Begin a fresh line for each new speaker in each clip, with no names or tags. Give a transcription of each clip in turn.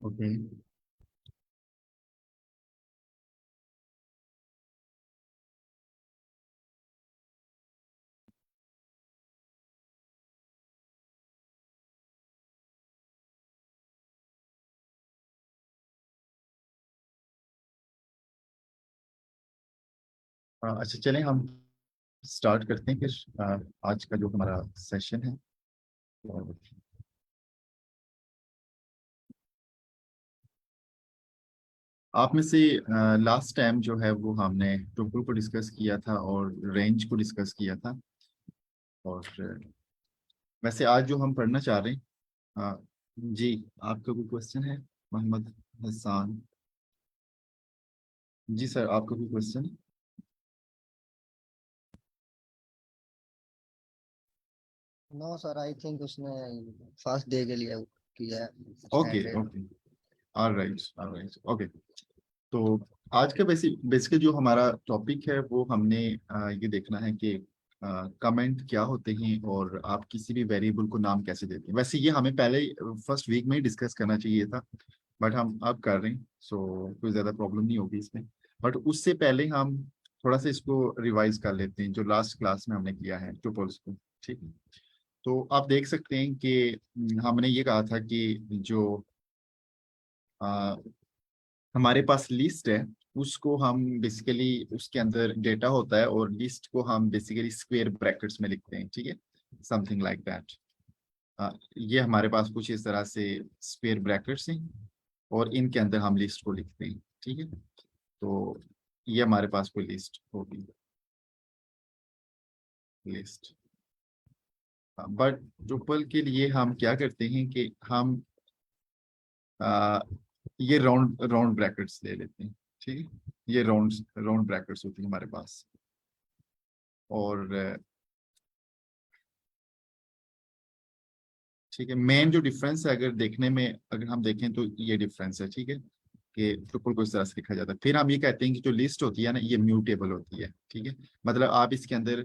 Okay. अच्छा, चलें हम स्टार्ट करते हैं फिर आज का जो हमारा सेशन है। और आप में से लास्ट टाइम जो है वो हमने टोपल को डिस्कस किया था और रेंज को डिस्कस किया था। और वैसे आज जो हम पढ़ना चाह रहे हैं, जी, आपका कोई क्वेश्चन है? मोहम्मद हसन। जी सर, आपका कोई क्वेश्चन है?
नो सर, आई थिंक उसने फर्स्ट डे के लिए किया है
okay
standard.
Okay. Alright alright, okay. तो आज का बेसिकली जो हमारा टॉपिक है वो हमने ये देखना है कि कमेंट क्या होते हैं और आप किसी भी वेरिएबल को नाम कैसे देते हैं। वैसे ये हमें पहले फर्स्ट वीक में ही डिस्कस करना चाहिए था, बट हम अब कर रहे हैं, सो कोई ज़्यादा प्रॉब्लम नहीं होगी इसमें। बट उससे पहले हम थोड़ा सा इसको रिवाइज कर लेते हैं जो लास्ट क्लास में हमने किया है ट्यूपल्स को। ठीक है। तो आप देख सकते हैं कि हमने ये कहा था कि जो हमारे पास लिस्ट है उसको हम बेसिकली उसके अंदर डेटा होता है और लिस्ट को हम बेसिकली स्क्वायर ब्रैकेट्स में लिखते हैं। ठीक है, समथिंग लाइक दैट। ये हमारे पास कुछ इस तरह से स्क्वायर ब्रैकेट्स हैं और इनके अंदर हम लिस्ट को लिखते हैं। ठीक है। तो ये हमारे पास कोई लिस्ट होगी, लिस्ट। बट ट्रुपल के लिए हम क्या करते हैं कि हम आ, ये राउंड राउंड ब्रैकेट्स ले लेते हैं। ठीक है, ये राउंड राउंड ब्रैकेट्स होती हैं हमारे पास। और ठीक है, मेन जो डिफरेंस है अगर देखने में अगर हम देखें तो ये डिफरेंस है। ठीक है, कि ट्रिपल को इस तरह से लिखा जाता है। फिर हम ये कहते हैं कि जो लिस्ट होती है ना ये म्यूटेबल होती है। ठीक है, मतलब आप इसके अंदर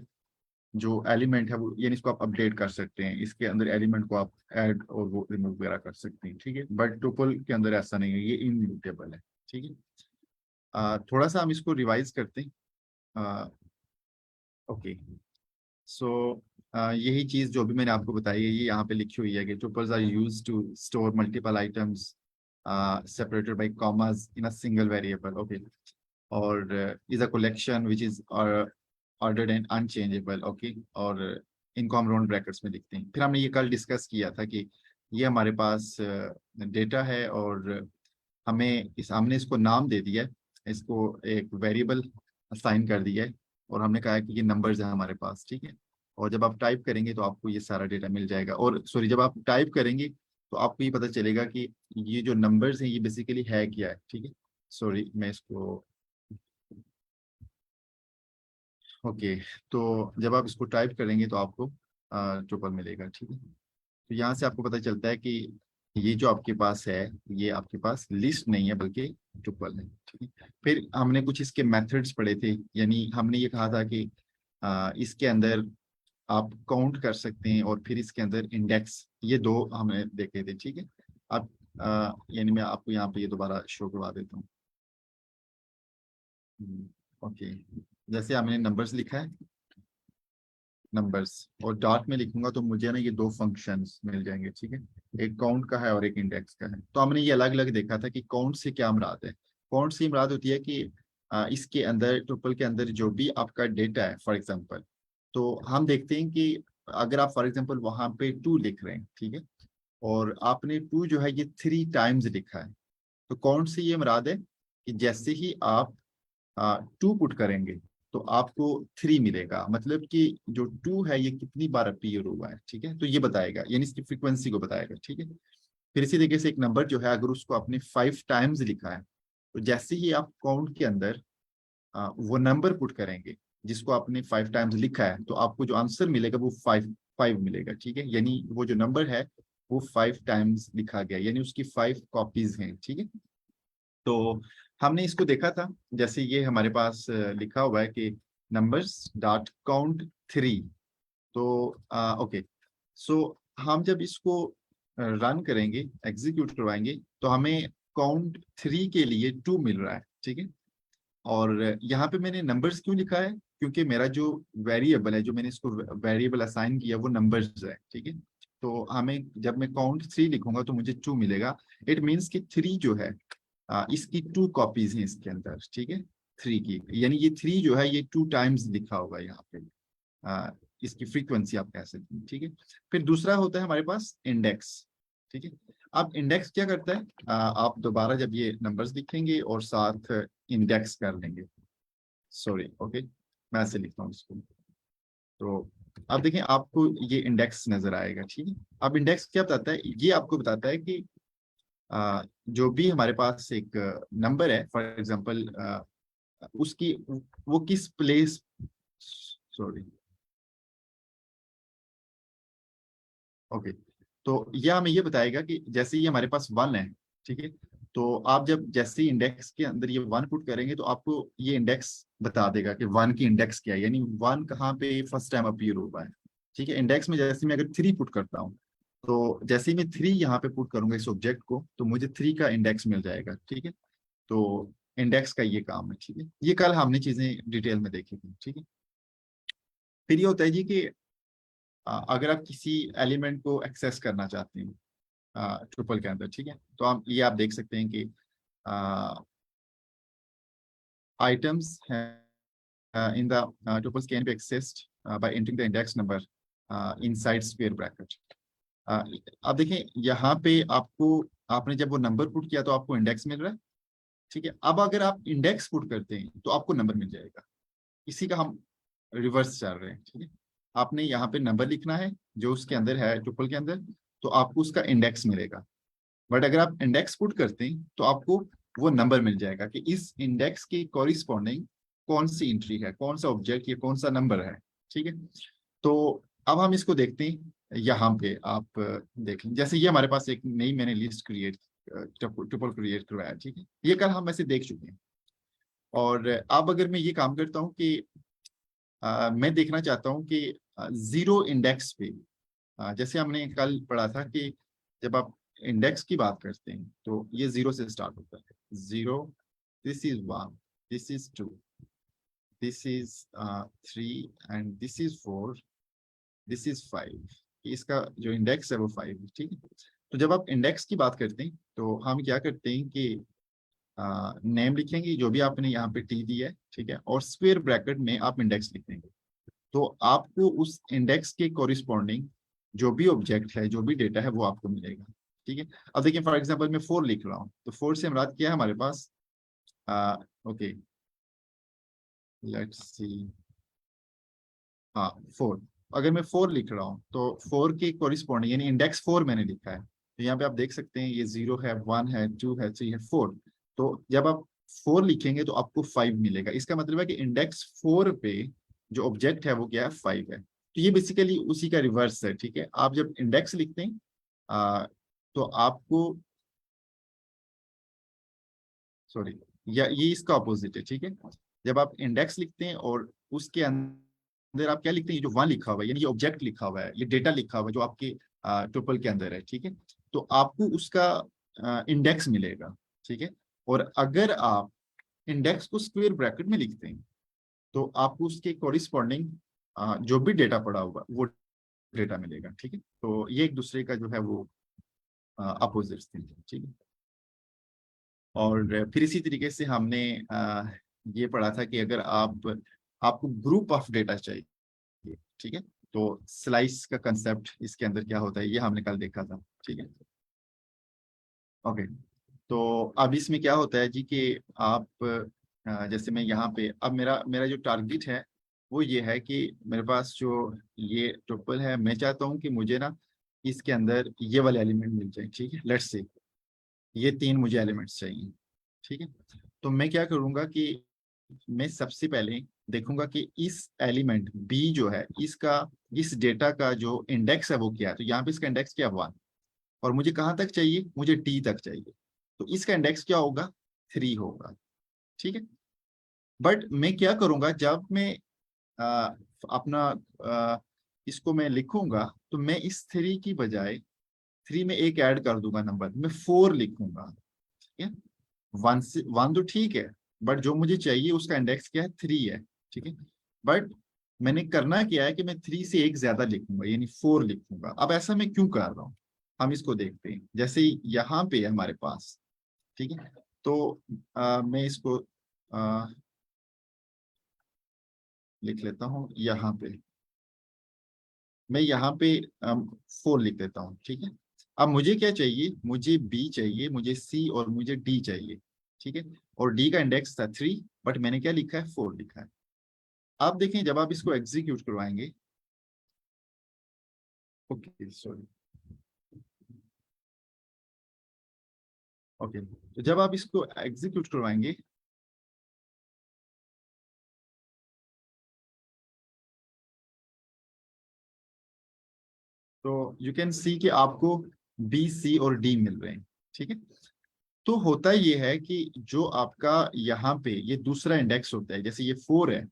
जो एलिमेंट है वो यानी इसको आप अपडेट कर सकते हैं, इसके अंदर एलिमेंट को आप ऐड और वो रिमूव वगैरह कर सकते हैं। ठीक है, बट ट्रिपल के अंदर ऐसा नहीं है, ये इम्यूटेबल है। ठीक है। थोड़ा सा हम इसको रिवाइज करते हैं। ओके। सो यही चीज जो भी मैंने आपको बताई है ये यहाँ पे लिखी हुई है कि tuples are used to store multiple items separated by commas in a single variable. Okay. और is a collection which is ordered and unchangeable. Okay. और इनको हम राउंड ब्रैकेट्स में लिखते हैं। फिर हमने ये कल डिस्कस किया था कि ये हमारे पास डेटा है और हमने इसको नाम दे दिया है, इसको एक वेरिएबल असाइन कर दिया है और हमने कहा है कि ये नंबर्स है हमारे पास। ठीक है। और जब आप टाइप करेंगे तो आपको ये सारा डेटा मिल जाएगा। और सॉरी, जब आप टाइप करेंगे तो आपको ये पता चलेगा कि ये जो नंबर्स हैं ये बेसिकली है क्या है। ठीक है। सॉरी, मैं इसको ओके। तो जब आप इसको टाइप करेंगे तो आपको ट्रिपल मिलेगा। ठीक है। तो यहाँ से आपको पता चलता है कि ये जो आपके पास है ये आपके पास लिस्ट नहीं है बल्कि ट्रिपल है। ठीक है। फिर हमने कुछ इसके मेथड्स पढ़े थे, यानी हमने ये कहा था कि इसके अंदर आप काउंट कर सकते हैं और फिर इसके अंदर इंडेक्स, ये दो हमने देखे थे। ठीक है। अब यानी मैं आपको यहाँ पे ये दोबारा शो करवा देता हूँ। ओके। जैसे हमने नंबर्स लिखा है, नंबर्स, और डॉट में लिखूंगा तो मुझे ना ये दो फंक्शंस मिल जाएंगे। ठीक है, एक काउंट का है और एक इंडेक्स का है। तो हमने ये अलग अलग देखा था कि काउंट से क्या मुराद है। काउंट से मुराद होती है कि इसके अंदर ट्रिपल के अंदर जो भी आपका डेटा है, फॉर एग्जांपल, तो हम देखते हैं कि अगर आप फॉर एग्जांपल वहां पे टू लिख रहे हैं, ठीक है, और आपने टू जो है ये थ्री टाइम्स लिखा है, तो काउंट से ये मुराद है कि जैसे ही आप टू पुट करेंगे तो आपको थ्री मिलेगा, मतलब कि जो टू है ये कितनी बार अपीयर हुआ है। ठीक है, तो ये बताएगा, यानी इसकी फ्रीक्वेंसी को बताएगा। ठीक है। फिर इसी तरीके से एक नंबर जो है अगर उसको आपने फाइव टाइम्स लिखा है तो जैसे ही आप काउंट के अंदर वो नंबर पुट करेंगे जिसको आपने फाइव टाइम्स लिखा है तो आपको जो आंसर मिलेगा वो फाइव फाइव मिलेगा। ठीक है, यानी वो जो नंबर है वो फाइव टाइम्स लिखा गया, यानी उसकी फाइव कॉपीज हैं। ठीक है। तो हमने इसको देखा था, जैसे ये हमारे पास लिखा हुआ है कि नंबर्स डॉट काउंट थ्री। तो ओके। सो हम जब इसको रन करेंगे, एग्जीक्यूट करवाएंगे, तो हमें काउंट 3 के लिए 2 मिल रहा है, ठीक है। और यहाँ पे मैंने नंबर्स क्यों लिखा है, क्योंकि मेरा जो वेरिएबल है, जो मैंने इसको वेरिएबल असाइन किया, वो नंबर्स है, ठीक है। तो हमें जब मैं काउंट 3 लिखूंगा तो मुझे 2 मिलेगा। इट मीन्स कि 3 जो है, इसकी 2 कॉपीज हैं इसके अंदर, ठीक है, 3 की, यानी ये 3 जो है ये 2 टाइम्स लिखा होगा यहाँ पे। इसकी फ्रीक्वेंसी आप कह सकते हैं, ठीक है। फिर दूसरा होता है हमारे पास इंडेक्स, ठीक है। अब इंडेक्स क्या करता है, आप दोबारा जब ये नंबर्स लिखेंगे और साथ इंडेक्स कर लेंगे, सॉरी, ओके, मैं ऐसे लिखता हूँ इसको। तो अब देखें, आपको ये इंडेक्स नजर आएगा, ठीक है। अब इंडेक्स क्या बताता है, ये आपको बताता है कि जो भी हमारे पास एक नंबर है, फॉर एग्जांपल, उसकी वो किस प्लेस, सॉरी, ओके, तो यह हमें ये बताएगा कि जैसे ये हमारे पास 1 है, ठीक है, तो आप जब जैसे ही इंडेक्स के अंदर ये 1 पुट करेंगे तो आपको ये इंडेक्स बता देगा कि 1 की इंडेक्स क्या है, यानी 1 कहाँ पे फर्स्ट टाइम अपीयर हुआ है, ठीक है। इंडेक्स में जैसे मैं अगर 3 पुट करता हूँ, तो जैसे ही मैं 3 यहाँ पे पुट करूंगा इस ऑब्जेक्ट को, तो मुझे 3 का इंडेक्स मिल जाएगा, ठीक है। तो इंडेक्स का ये काम है, ठीक है। ये कल हमने चीजें डिटेल में देखी थी, ठीक है। फिर ये होता है जी कि अगर आप किसी एलिमेंट को एक्सेस करना चाहते हैं ट्रिपल के अंदर, ठीक है, तो हम ये आप देख सकते हैं कि items in the tuples can be accessed by entering the index number inside square bracket. अब देखें यहाँ पे आपको, आपने जब वो नंबर पुट किया तो आपको इंडेक्स मिल रहा है, ठीक है। अब अगर आप इंडेक्स पुट करते हैं तो आपको नंबर मिल जाएगा, इसी का हम रिवर्स चल रहे हैं, ठीक है। आपने यहाँ पे नंबर लिखना है जो उसके अंदर है ट्रिपल के अंदर, तो आपको उसका इंडेक्स मिलेगा। बट अगर आप इंडेक्स पुट करते हैं तो आपको वो नंबर मिल जाएगा कि इस इंडेक्स के कॉरिस्पॉन्डिंग कौन सी एंट्री है, कौन सा ऑब्जेक्ट, ये कौन सा नंबर है, ठीक है। तो अब हम इसको देखते हैं, यहाँ पे आप देख लें, जैसे ये हमारे पास एक नई मैंने लिस्ट क्रिएट, ट्रिपल क्रिएट करवाया, ठीक है। ये कल हम ऐसे देख चुके हैं। और अब अगर मैं ये काम करता हूँ कि मैं देखना चाहता हूँ कि जीरो इंडेक्स पे, जैसे हमने कल पढ़ा था कि जब आप इंडेक्स की बात करते हैं तो ये 0 से स्टार्ट होता है, 0, this is 1, this is 2, this is 3, and this is 4, this is 5। इसका जो इंडेक्स है वो 5 है, ठीक है। तो जब आप इंडेक्स की बात करते हैं तो हम क्या करते हैं कि नेम लिखेंगे जो भी आपने यहाँ पे टी दिया है, ठीक है, और स्क्वायर ब्रैकेट में आप इंडेक्स लिख देंगे। तो आपको उस इंडेक्स के कोरिस्पॉन्डिंग जो भी ऑब्जेक्ट है, जो भी डेटा है, वो आपको मिलेगा, ठीक है। अब देखिए, फॉर एग्जांपल मैं 4 लिख रहा हूँ, तो 4 से मुराद क्या है हमारे पास, ओके, लेट्स सी, हाँ, 4। अगर मैं 4 लिख रहा हूँ तो 4 के कोरिस्पॉन्डिंग, यानी इंडेक्स 4 मैंने लिखा है, तो यहाँ पे आप देख सकते हैं ये 0 है, 1 है, 2 है, 3 है, 4। तो जब आप 4 लिखेंगे तो आपको 5 मिलेगा। इसका मतलब है कि इंडेक्स 4 पे जो ऑब्जेक्ट है वो क्या है, 5 है। तो ये बेसिकली उसी का रिवर्स है, ठीक है। आप जब इंडेक्स लिखते हैं तो आपको, सॉरी, या ये इसका ऑपोजिट है, ठीक है। जब आप इंडेक्स लिखते हैं और उसके अंदर आप क्या लिखते हैं, ये जो 1 लिखा हुआ है, यानी ये ऑब्जेक्ट लिखा हुआ है, ये डेटा लिखा हुआ है जो आपके ट्रिपल के अंदर है, ठीक है, तो आपको उसका इंडेक्स मिलेगा, ठीक है। और अगर आप इंडेक्स को स्क्वायर ब्रैकेट में लिखते हैं तो आपको उसके कोरिस्पॉन्डिंग जो भी डेटा पड़ा होगा वो डेटा मिलेगा, ठीक है। तो ये एक दूसरे का जो है वो अपोजिट थिंग है, ठीक है। और फिर इसी तरीके से हमने ये पढ़ा था कि अगर आपको ग्रुप ऑफ डेटा चाहिए, ठीक है, तो स्लाइस का कंसेप्ट इसके अंदर क्या होता है, ये हमने कल देखा था, ठीक है। ओके, तो अब इसमें क्या होता है जी कि आप जैसे मैं यहाँ पे, अब मेरा मेरा जो टारगेट है वो ये है कि मेरे पास जो ये ट्रिपल है, मैं चाहता हूँ कि मुझे ना इसके अंदर ये वाले एलिमेंट मिल जाए, ठीक है। लेट्स से ये 3 मुझे एलिमेंट्स चाहिए, ठीक है। तो मैं क्या करूंगा कि मैं सबसे पहले देखूंगा कि इस एलिमेंट बी जो है, इसका, इस डेटा का जो इंडेक्स है वो क्या है। तो यहाँ पे इसका इंडेक्स क्या है, 1, और मुझे कहाँ तक चाहिए, मुझे टी तक चाहिए, तो इसका इंडेक्स क्या होगा, 3 होगा, ठीक है। बट मैं क्या करूंगा, जब मैं आ, अपना इसको मैं लिखूंगा तो मैं इस 3 की बजाय 3 में एक ऐड कर दूंगा नंबर, मैं 4 लिखूंगा, ठीक है। 1 से 1 तो ठीक है, बट जो मुझे चाहिए उसका इंडेक्स क्या है, 3 है, ठीक है। बट मैंने करना क्या है कि मैं 3 से एक ज्यादा लिखूंगा, यानी 4 लिखूंगा। अब ऐसा मैं क्यों कर रहा हूँ, हम इसको देखते हैं। जैसे यहाँ पे है हमारे पास, ठीक है, तो मैं इसको आ, लिख लेता हूँ यहाँ पे, मैं यहाँ पे 4 लिख देता हूँ, ठीक है। अब मुझे क्या चाहिए, मुझे बी चाहिए, मुझे सी और मुझे डी चाहिए, ठीक है। और डी का इंडेक्स था 3, बट मैंने क्या लिखा है, 4 लिखा है। आप देखें जब आप इसको एग्जीक्यूट करवाएंगे, ओके सॉरी, ओके, तो जब आप इसको एग्जीक्यूट करवाएंगे, तो यू कैन सी कि आपको बी सी और डी मिल रहे हैं, ठीक है। तो होता ये है कि जो आपका यहाँ पे ये दूसरा इंडेक्स होता है, जैसे ये 4 है,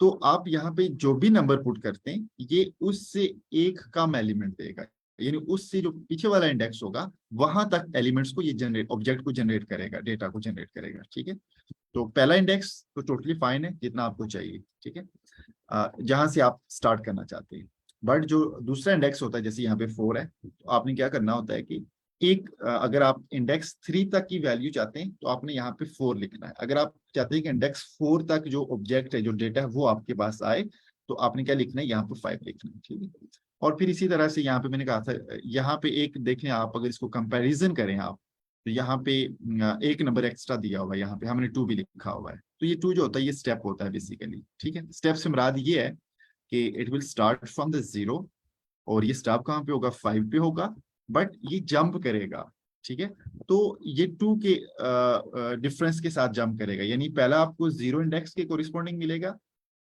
तो आप यहाँ पे जो भी नंबर पुट करते हैं ये उससे एक कम एलिमेंट देगा, यानी उससे जो पीछे वाला इंडेक्स होगा वहां तक एलिमेंट्स को ये जनरेट, ऑब्जेक्ट को जनरेट करेगा, डेटा को जनरेट करेगा, ठीक है। तो पहला इंडेक्स तो टोटली फाइन है, जितना आपको चाहिए, ठीक है, जहां से आप स्टार्ट करना चाहते हैं। बट जो दूसरा इंडेक्स होता है, जैसे यहाँ पे 4 है, तो आपने क्या करना होता है कि एक अगर आप इंडेक्स 3 तक की वैल्यू चाहते हैं तो आपने यहाँ पे 4 लिखना है। अगर आप चाहते हैं कि इंडेक्स 4 तक जो ऑब्जेक्ट है, जो डेटा है, वो आपके पास आए, तो आपने क्या लिखना है, यहाँ पे 5 लिखना है, ठीक है। और फिर इसी तरह से यहाँ पे मैंने कहा था, यहाँ पे एक देखें आप, अगर इसको कंपैरिजन करें आप, तो यहाँ पे एक नंबर एक्स्ट्रा दिया हुआ है, यहाँ पे हमने 2 भी लिखा हुआ है। तो ये 2 जो होता है ये स्टेप होता है बेसिकली, ठीक है। स्टेप से मुराद ये है कि it will start from the 0, और ये स्टॉप कहाँ पे होगा, 5 पे होगा, बट ये जंप करेगा, ठीक है। तो ये 2 के डिफरेंस के साथ जंप करेगा, यानी पहला आपको 0 इंडेक्स के कोरिस्पॉन्डिंग मिलेगा,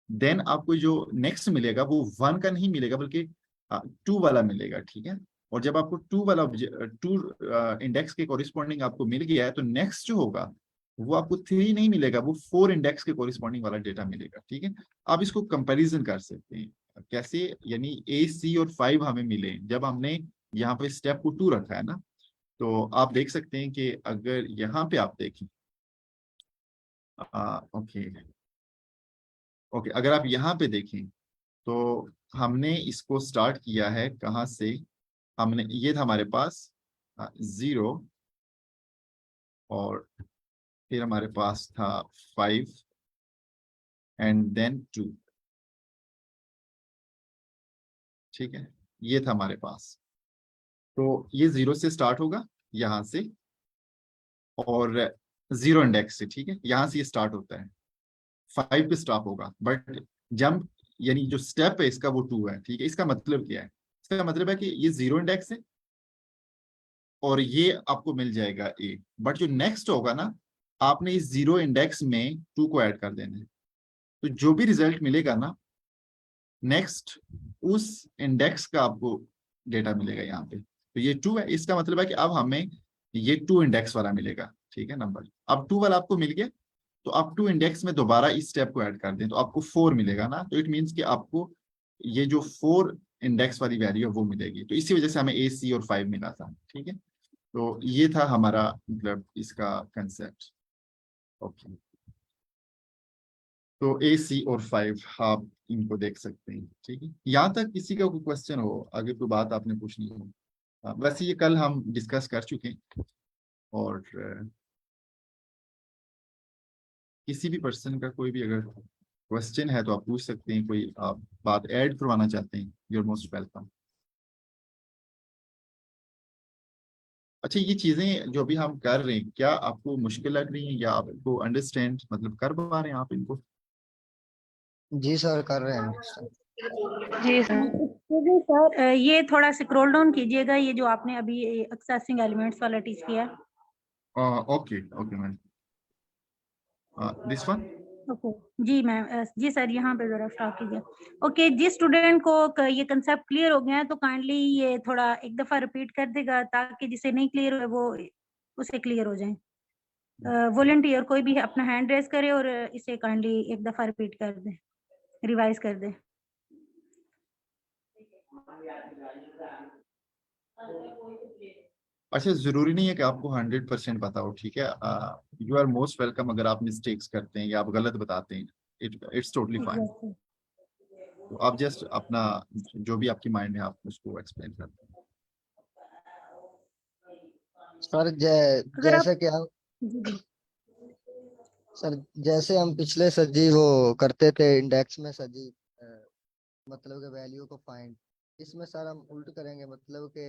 देन आपको जो नेक्स्ट मिलेगा वो 1 का नहीं मिलेगा, बल्कि 2 वाला मिलेगा, ठीक है। और जब आपको 2 वाला 2 इंडेक्स के कोरिस्पॉन्डिंग आपको मिल गया है, तो नेक्स्ट जो होगा वो आपको 3 नहीं मिलेगा, वो 4 इंडेक्स के कोरिस्पॉन्डिंग वाला डेटा मिलेगा, ठीक है। आप इसको कंपैरिजन कर सकते हैं कैसे, यानी ए सी और 5 हमें मिले जब हमने यहाँ पे स्टेप को 2 रखा है ना। तो आप देख सकते हैं कि अगर यहाँ पे आप देखें, ओके, ओके, अगर आप यहाँ पे देखें, तो हमने इसको स्टार्ट किया है कहाँ से, हमने ये था हमारे पास 0, और फिर हमारे पास था 5 एंड देन 2, ठीक है। ये था हमारे पास, तो ये 0 से स्टार्ट होगा यहाँ से, और 0 इंडेक्स से, ठीक है, यहाँ से ये स्टार्ट होता है, 5 पे स्टॉप होगा, बट जंप यानी जो स्टेप है इसका वो 2 है, ठीक है। इसका मतलब क्या है, इसका मतलब है कि ये 0 इंडेक्स है और ये आपको मिल जाएगा ए, बट जो नेक्स्ट होगा ना, आपने इस 0 इंडेक्स में 2 को ऐड कर देना है, तो जो भी रिजल्ट मिलेगा ना नेक्स्ट, उस इंडेक्स का आपको डेटा मिलेगा यहाँ पे। तो ये 2 है, इसका मतलब है कि अब हमें ये 2 इंडेक्स वाला मिलेगा, ठीक है, नंबर। अब 2 वाला आपको मिल गया, तो आप 2 इंडेक्स में दोबारा इस स्टेप को ऐड कर दें तो आपको 4 मिलेगा ना, तो इट मीन्स कि आपको ये जो 4 इंडेक्स वाली वैल्यू है वो मिलेगी। तो इसी वजह से हमें ए सी और 5 मिला था, ठीक है। तो ये था हमारा मतलब इसका कंसेप्ट, ओके। तो ए सी और 5 आप इनको देख सकते हैं, ठीक है। यहाँ तक किसी का कोई क्वेश्चन हो, अगर कोई बात आपने पूछनी हो, वैसे ये कल हम डिस्कस कर चुके हैं, और किसी भी पर्सन का कोई भी अगर क्वेश्चन है तो आप पूछ सकते हैं, कोई आप बात ऐड करवाना चाहते हैं, यू आर मोस्ट वेलकम। अच्छा, ये चीजें जो अभी हम कर रहे हैं, क्या आपको मुश्किल लग रही है या आपको अंडरस्टैंड मतलब कर पा रहे हैं आप इनको?
जी सर, कर रहे हैं सर।
जी सर। जी सर, ये थोड़ा स्क्रॉल डाउन कीजिएगा, ये जो आपने अभी एक्सेसिंग एलिमेंट्स वाला टीच किया है।
Okay, okay ma'am, this one.
Okay. जी मैम, जी सर, यहाँ पे जरा स्टॉप कीजिए। ओके, जिस स्टूडेंट को ये कंसेप्ट क्लियर हो गया है तो काइंडली ये थोड़ा एक दफा रिपीट कर देगा, ताकि जिसे नहीं क्लियर हो वो उसे क्लियर हो जाए। वॉलंटियर कोई भी अपना हैंड रेज करे और इसे काइंडली एक दफा रिपीट कर दे, रिवाइज कर दे।
अच्छा, जरूरी नहीं है कि आपको 100% पता हो, ठीक है। यू आर मोस्ट वेलकम अगर आप मिस्टेक्स करते हैं या आप गलत बताते हैं, इट्स टोटली फाइन।
एग्जैक्टली।
तो आप जस्ट अपना जो भी आपकी माइंड है आप उसको एक्सप्लेन करते हैं।
सर
अगर आप
जैसे कि हम
जी जी
सर जैसे हम पिछले सर जी वो करते थे इंडेक्स में सर जी, मतलब के वैल्यू को फाइंड, इसमें सर हम उल्ट करेंगे, मतलब के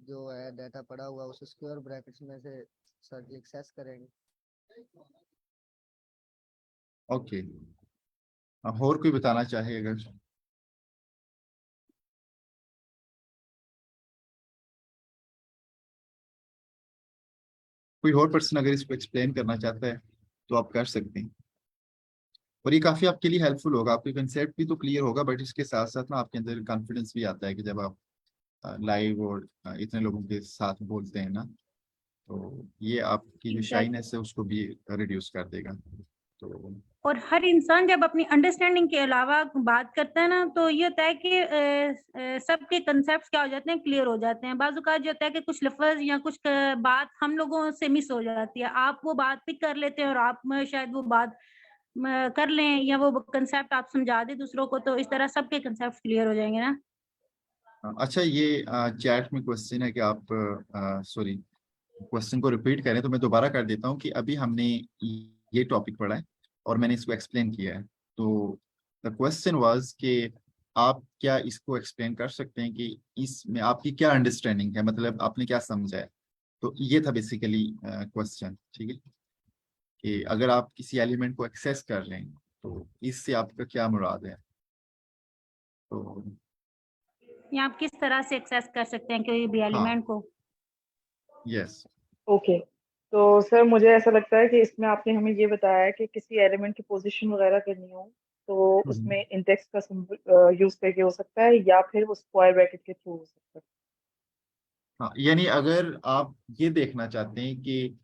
जो है डाटा पड़ा हुआ उस स्क्वायर ब्रैकेट्स में से सर जी एक्सेस करेंगे।
ओके, और कोई बताना चाहे अगर? कोई और पर्सन अगर इसको एक्सप्लेन करना चाहता है तो आप कर सकते हैं। और ये काफी आपके लिए हेल्पफुल होगा, आपके कंसेप्ट भी तो क्लियर होगा, बट इसके साथ साथ ना आपके अंदर कॉन्फिडेंस भी आता है कि जब आप लाइव और इतने लोगों के साथ बोलते हैं ना, तो ये आपकी जो
एग्जैक्ट।
शाइनेस है उसको भी रिड्यूस कर देगा। तो
और हर इंसान जब अपनी अंडरस्टैंडिंग के अलावा बात करता है ना, तो ये होता है कि सबके कंसेप्ट क्या हो जाते हैं, क्लियर हो जाते हैं। बाजू का जो होता है कि कुछ लफ्ज या कुछ बात हम लोगों से मिस हो जाती है, आप वो बात पिक कर लेते हैं और आप शायद वो बात कर लें, या वो कंसेप्ट आप समझा दें दूसरों को, तो इस तरह सबके कंसेप्ट क्लियर हो जाएंगे ना।
अच्छा, ये चैट में क्वेश्चन है कि आप, सॉरी, क्वेश्चन को रिपीट करें तो मैं दोबारा कर देता हूँ कि अभी हमने ये टॉपिक पढ़ा है और मैंने इसको एक्सप्लेन किया है। तो द क्वेश्चन वाज कि आप क्या इसको एक्सप्लेन कर सकते हैं कि इसमें आपकी क्या अंडरस्टैंडिंग है, मतलब आपने क्या समझा है। तो ये था बेसिकली क्वेश्चन, ठीक है, कि अगर आप किसी एलिमेंट को एक्सेस कर रहे हैं तो इससे आपका क्या मुराद है। तो
या आप किस तरह से एक्सेस कर सकते हैं कोई भी
हाँ,
एलिमेंट को।
यस।
ओके। तो सर मुझे ऐसा लगता है कि इसमें आपने हमें ये बताया है कि किसी एलिमेंट की पोजीशन वगैरह करनी हो तो उसमें इंडेक्स का सिंबल यूज करके हो सकता है या फिर वो स्क्वायर ब्रैकेट के थ्रू हो सकता है।
हाँ, यानी अगर आप ये देखना चाहते हैं कि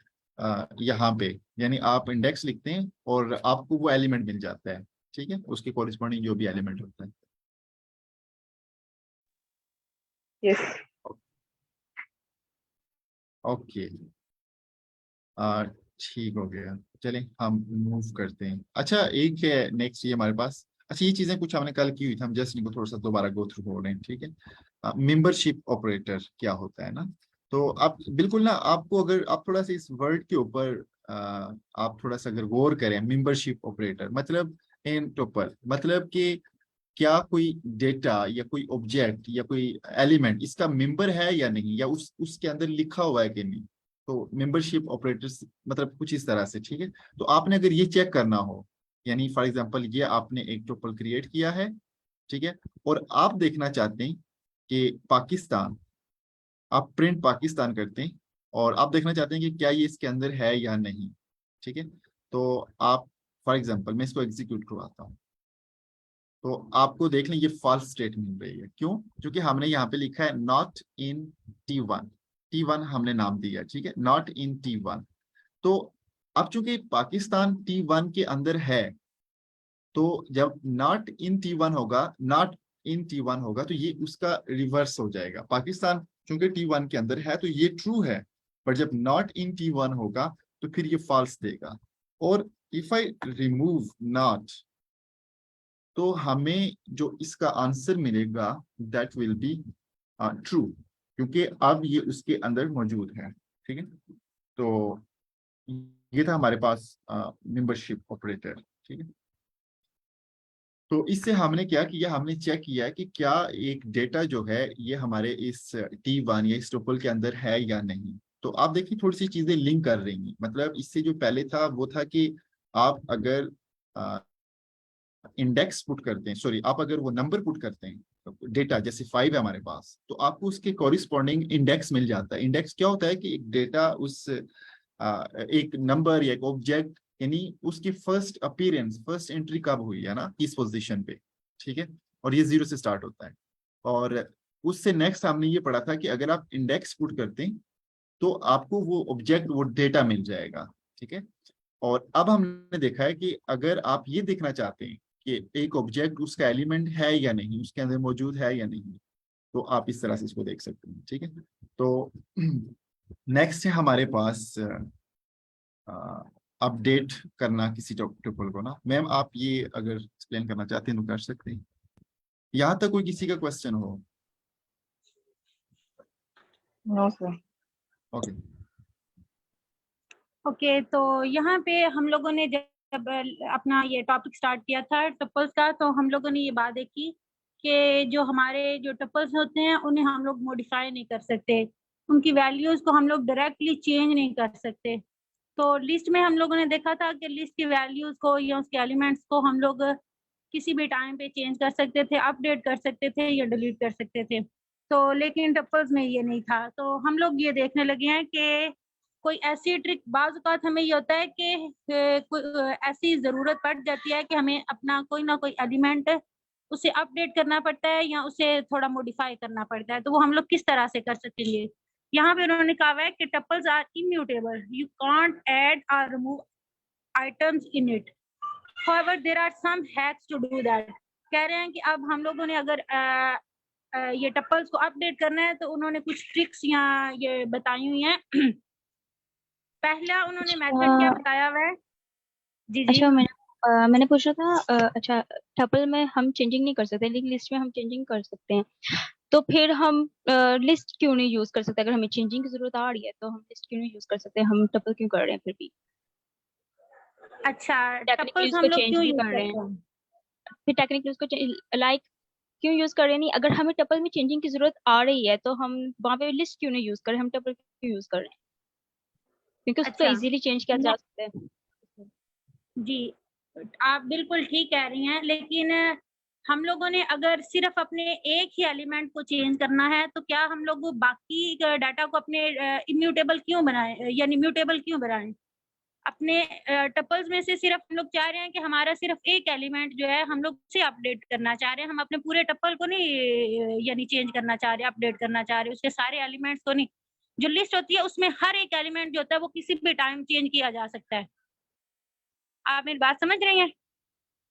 यहाँ पे, यानी आप इंडेक्स लिखते हैं और आपको वो एलिमेंट मिल जाता है, ठीक है, उसके कॉरिस्पॉन्डिंग जो भी एलिमेंट होता है।
यस।
ओके, आ, ठीक हो गया। चलें हम मूव करते हैं। अच्छा, एक है नेक्स्ट ये हमारे पास। अच्छा, ये चीजें कुछ हमने कल की हुई थी, हम जस्ट इनको थोड़ा सा दोबारा गो थ्रू हो रहे हैं, ठीक है। मेंबरशिप ऑपरेटर क्या होता है ना, तो आप बिल्कुल ना, आपको अगर आप थोड़ा सा इस वर्ड के ऊपर आप थोड़ा सा अगर गौर करें, मेंबरशिप ऑपरेटर मतलब इन टोपल, मतलब कि क्या कोई डेटा या कोई ऑब्जेक्ट या कोई एलिमेंट इसका मेंबर है या नहीं, या उसके अंदर लिखा हुआ है कि नहीं। तो मेंबरशिप ऑपरेटर्स मतलब कुछ इस तरह से, ठीक है। तो आपने अगर ये चेक करना हो, यानी फॉर एग्जांपल ये आपने एक टोपल क्रिएट किया है, ठीक है, और आप देखना चाहते हैं कि पाकिस्तान, आप प्रिंट पाकिस्तान करते हैं और आप देखना चाहते हैं कि क्या ये इसके अंदर है या नहीं, ठीक है। तो आप फॉर एग्जांपल मैं इसको एग्जीक्यूट करवाता हूँ, तो आपको देख लें ये फॉल्स स्टेट मिल रही है। क्यों? क्योंकि हमने यहाँ पे लिखा है नॉट इन T1, T1 हमने नाम दिया, ठीक है, नॉट इन T1। तो अब चूंकि पाकिस्तान T1 के अंदर है, तो जब नॉट इन T1 होगा, नॉट इन T1 होगा तो ये उसका रिवर्स हो जाएगा। पाकिस्तान चूंकि T1 के अंदर है तो ये ट्रू है, पर जब नॉट इन T1 होगा तो फिर ये फॉल्स देगा। और इफ आई रिमूव नॉट, तो हमें जो इसका आंसर मिलेगा दैट विल बी ट्रू, क्योंकि अब ये उसके अंदर मौजूद है, ठीक है। तो ये था हमारे पास मेंबरशिप ऑपरेटर, ठीक है। तो इससे हमने क्या किया, हमने चेक किया कि क्या एक डेटा जो है ये हमारे इस T1 या इस टुपल के अंदर है या नहीं। तो आप देखिए थोड़ी सी चीजें लिंक कर रही हैं, मतलब इससे जो पहले था वो था कि आप अगर इंडेक्स पुट करते हैं, सॉरी, आप अगर वो नंबर पुट करते हैं, डेटा जैसे 5 है हमारे पास, तो आपको उसके कॉरिस्पॉन्डिंग इंडेक्स मिल जाता है। इंडेक्स क्या होता है कि एक डेटा उस एक नंबर या एक ऑब्जेक्ट, यानी उसकी फर्स्ट अपीयरेंस, फर्स्ट एंट्री कब हुई है ना, किस पोजीशन पे, ठीक है। और ये 0 से स्टार्ट होता है। और उससे नेक्स्ट हमने ये पढ़ा था कि अगर आप इंडेक्स पुट करते हैं तो आपको वो ऑब्जेक्ट, वो डेटा मिल जाएगा, ठीक है। और अब हमने देखा है कि अगर आप ये देखना चाहते हैं कि एक ऑब्जेक्ट उसका एलिमेंट है या नहीं, उसके अंदर मौजूद है या नहीं, तो आप इस तरह से इसको देख सकते हैं, ठीक है। तो नेक्स्ट है हमारे पास अपडेट करना किसी ट्यूपल को ना। मैम आप ये अगर एक्सप्लेन करना चाहते हैं तो कर सकते हैं, यहाँ तक कोई किसी का क्वेश्चन हो?
No sir.
ओके
ओके, तो यहाँ पे हम लोगों ने जब अपना ये टॉपिक स्टार्ट किया था टपल्स का, तो हम लोगों ने ये बात देखी कि जो हमारे जो टपल्स होते हैं उन्हें हम लोग मॉडिफाई नहीं कर सकते, उनकी वैल्यूज को हम लोग डायरेक्टली चेंज नहीं कर सकते। तो लिस्ट में हम लोगों ने देखा था कि लिस्ट की वैल्यूज को या उसके एलिमेंट्स को हम लोग किसी भी टाइम पे चेंज कर सकते थे, अपडेट कर सकते थे या डिलीट कर सकते थे। तो लेकिन टपल्स में ये नहीं था। तो हम लोग ये देखने लगे हैं कि कोई ऐसी ट्रिक, बाज़ औक़ात हमें ये होता है कि कोई ऐसी ज़रूरत पड़ जाती है कि हमें अपना कोई ना कोई एलिमेंट उसे अपडेट करना पड़ता है या उसे थोड़ा मॉडिफाई करना पड़ता है। तो वो हम लोग किस तरह से कर सकेंगे? यहाँ पे उन्होंने कहा हुआ है कि tuples are immutable, you can't add or remove items in it, however there are some hacks to do that. कह रहे हैं कि अब हम लोगों ने अगर ये टपल्स को अपडेट करना है तो उन्होंने कुछ ट्रिक्स यहाँ ये बताई हुई हैं। पहला उन्होंने मेथड क्या बताया हुआ है? जी जी।
अच्छा, मैंने पूछा था अच्छा, टपल में हम चेंजिंग नहीं कर सकते लेकिन लिस्ट में हम चेंजिंग कर सकते हैं, तो फिर हम लिस्ट क्यों नहीं यूज कर सकते? अगर हमें चेंजिंग की जरूरत आ रही है तो हम लिस्ट क्यों नहीं यूज कर सकते? हम टपल क्यों कर रहे हैं फिर भी?
अच्छा,
टेक्निकली
टपल्स हम
उसको
लोग
चेंज
क्यों
भी
यूज
कर रहे
करते
हैं,
हैं?
फिर टेक्निकली उसको लाइक क्यों यूज कर रहे हैं? नहीं, अगर हमें टपल में चेंजिंग की जरूरत आ रही है तो हम वहां पे लिस्ट क्यों नहीं यूज कर रहे, हम टपल क्यों यूज कर रहे हैं? क्योंकि उसको
अच्छा,
इजीली चेंज किया जा सकता है।
जी, आप बिल्कुल ठीक कह रही हैं, लेकिन हम लोगों ने अगर सिर्फ अपने एक ही एलिमेंट को चेंज करना है तो क्या हम लोग बाकी डाटा को अपने इम्यूटेबल क्यों बनाएं, यानी म्यूटेबल क्यों बनाएं? अपने टपल्स में से सिर्फ हम लोग चाह रहे हैं कि हमारा सिर्फ एक एलिमेंट जो है हम लोग उसे अपडेट करना चाह रहे हैं, हम अपने पूरे टपल को नहीं यानी चेंज करना चाह रहे, अपडेट करना चाह रहे, उसके सारे एलिमेंट्स को नहीं। जो लिस्ट होती है उसमें हर एक एलिमेंट जो होता है वो किसी भी टाइम चेंज किया जा सकता है। आप मेरी बात समझ रही हैं?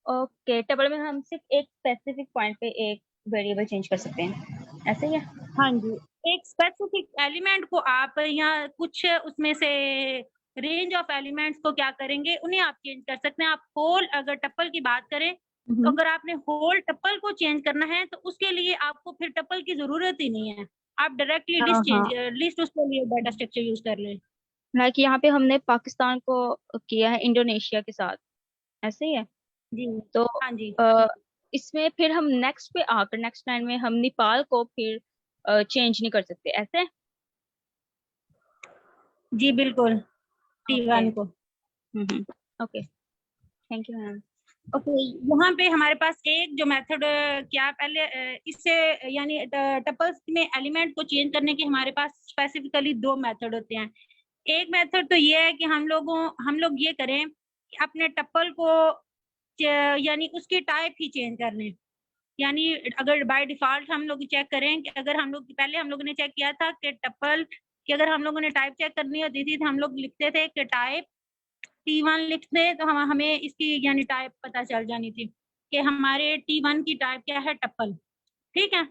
ओके, टेबल में हम सिर्फ एक स्पेसिफिक पॉइंट पे एक वेरिएबल चेंज कर सकते हैं, ऐसे ही है?
हाँ जी, एक स्पेसिफिक एलिमेंट को आप यहाँ कुछ उसमें से रेंज ऑफ एलिमेंट्स को क्या करेंगे, उन्हें आप चेंज कर सकते हैं। आप होल अगर टपल की बात करें तो अगर आपने होल टपल को चेंज करना है तो उसके लिए आपको फिर टपल की जरूरत ही नहीं है, आप डायरेक्टली
हाँ
लिस्ट
हाँ,
लिस्ट उसके लिए डाटा स्ट्रक्चर यूज कर लें।
लाइक यहाँ पे हमने पाकिस्तान को किया है इंडोनेशिया के साथ, ऐसे ही है?
जी
तो
हाँ जी
इसमें फिर हम नेक्स्ट पे आकर नेक्स्ट लाइन में हम नेपाल को फिर चेंज नहीं कर सकते, ऐसे?
जी बिल्कुल,
ओके।
T1 को।
Okay, thank you ma'am.
Okay, यहाँ पे हमारे पास एक जो मेथड क्या पहले इससे यानी टपल्स में एलिमेंट को चेंज करने के हमारे पास स्पेसिफिकली दो मेथड होते हैं। एक मेथड तो ये है कि हम लोग ये करें कि अपने टपल को यानी उसकी टाइप ही चेंज कर लें। यानी अगर बाय डिफॉल्ट हम लोग चेक करें कि अगर हम लोग पहले हम लोगों ने चेक किया था कि टपल कि अगर हम लोगों ने टाइप चेक करनी होती थी तो हम लोग लिखते थे कि टाइप T1 लिखते तो हमें इसकी यानी टाइप पता चल जानी थी कि हमारे T1 की टाइप क्या है, टपल। ठीक है,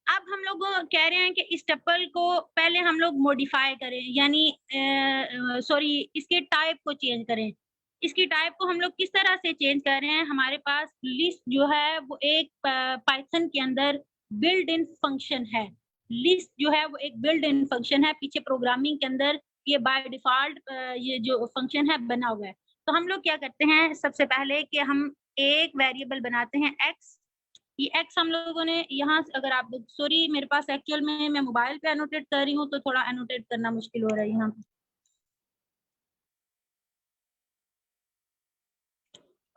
अब हम लोग कह रहे हैं कि इस टपल को पहले हम लोग मॉडिफाई करें, यानी सॉरी इसके टाइप को चेंज करें। इसकी टाइप को हम लोग किस तरह से चेंज कर रहे हैं? हमारे पास लिस्ट जो है वो एक पाइथन के अंदर बिल्ड इन फंक्शन है। लिस्ट जो है वो एक बिल्ड इन फंक्शन है, पीछे प्रोग्रामिंग के अंदर ये बाय डिफॉल्ट ये जो फंक्शन है बना हुआ है। तो हम लोग क्या करते हैं, सबसे पहले कि हम एक वेरिएबल बनाते हैं x। ये x हम लोगों ने यहाँ अगर आप सॉरी मेरे पास एक्चुअल में मैं मोबाइल पे एनोटेट कर रही हूँ तो थोड़ा एनोटेट करना मुश्किल हो रहा है यहाँ पे।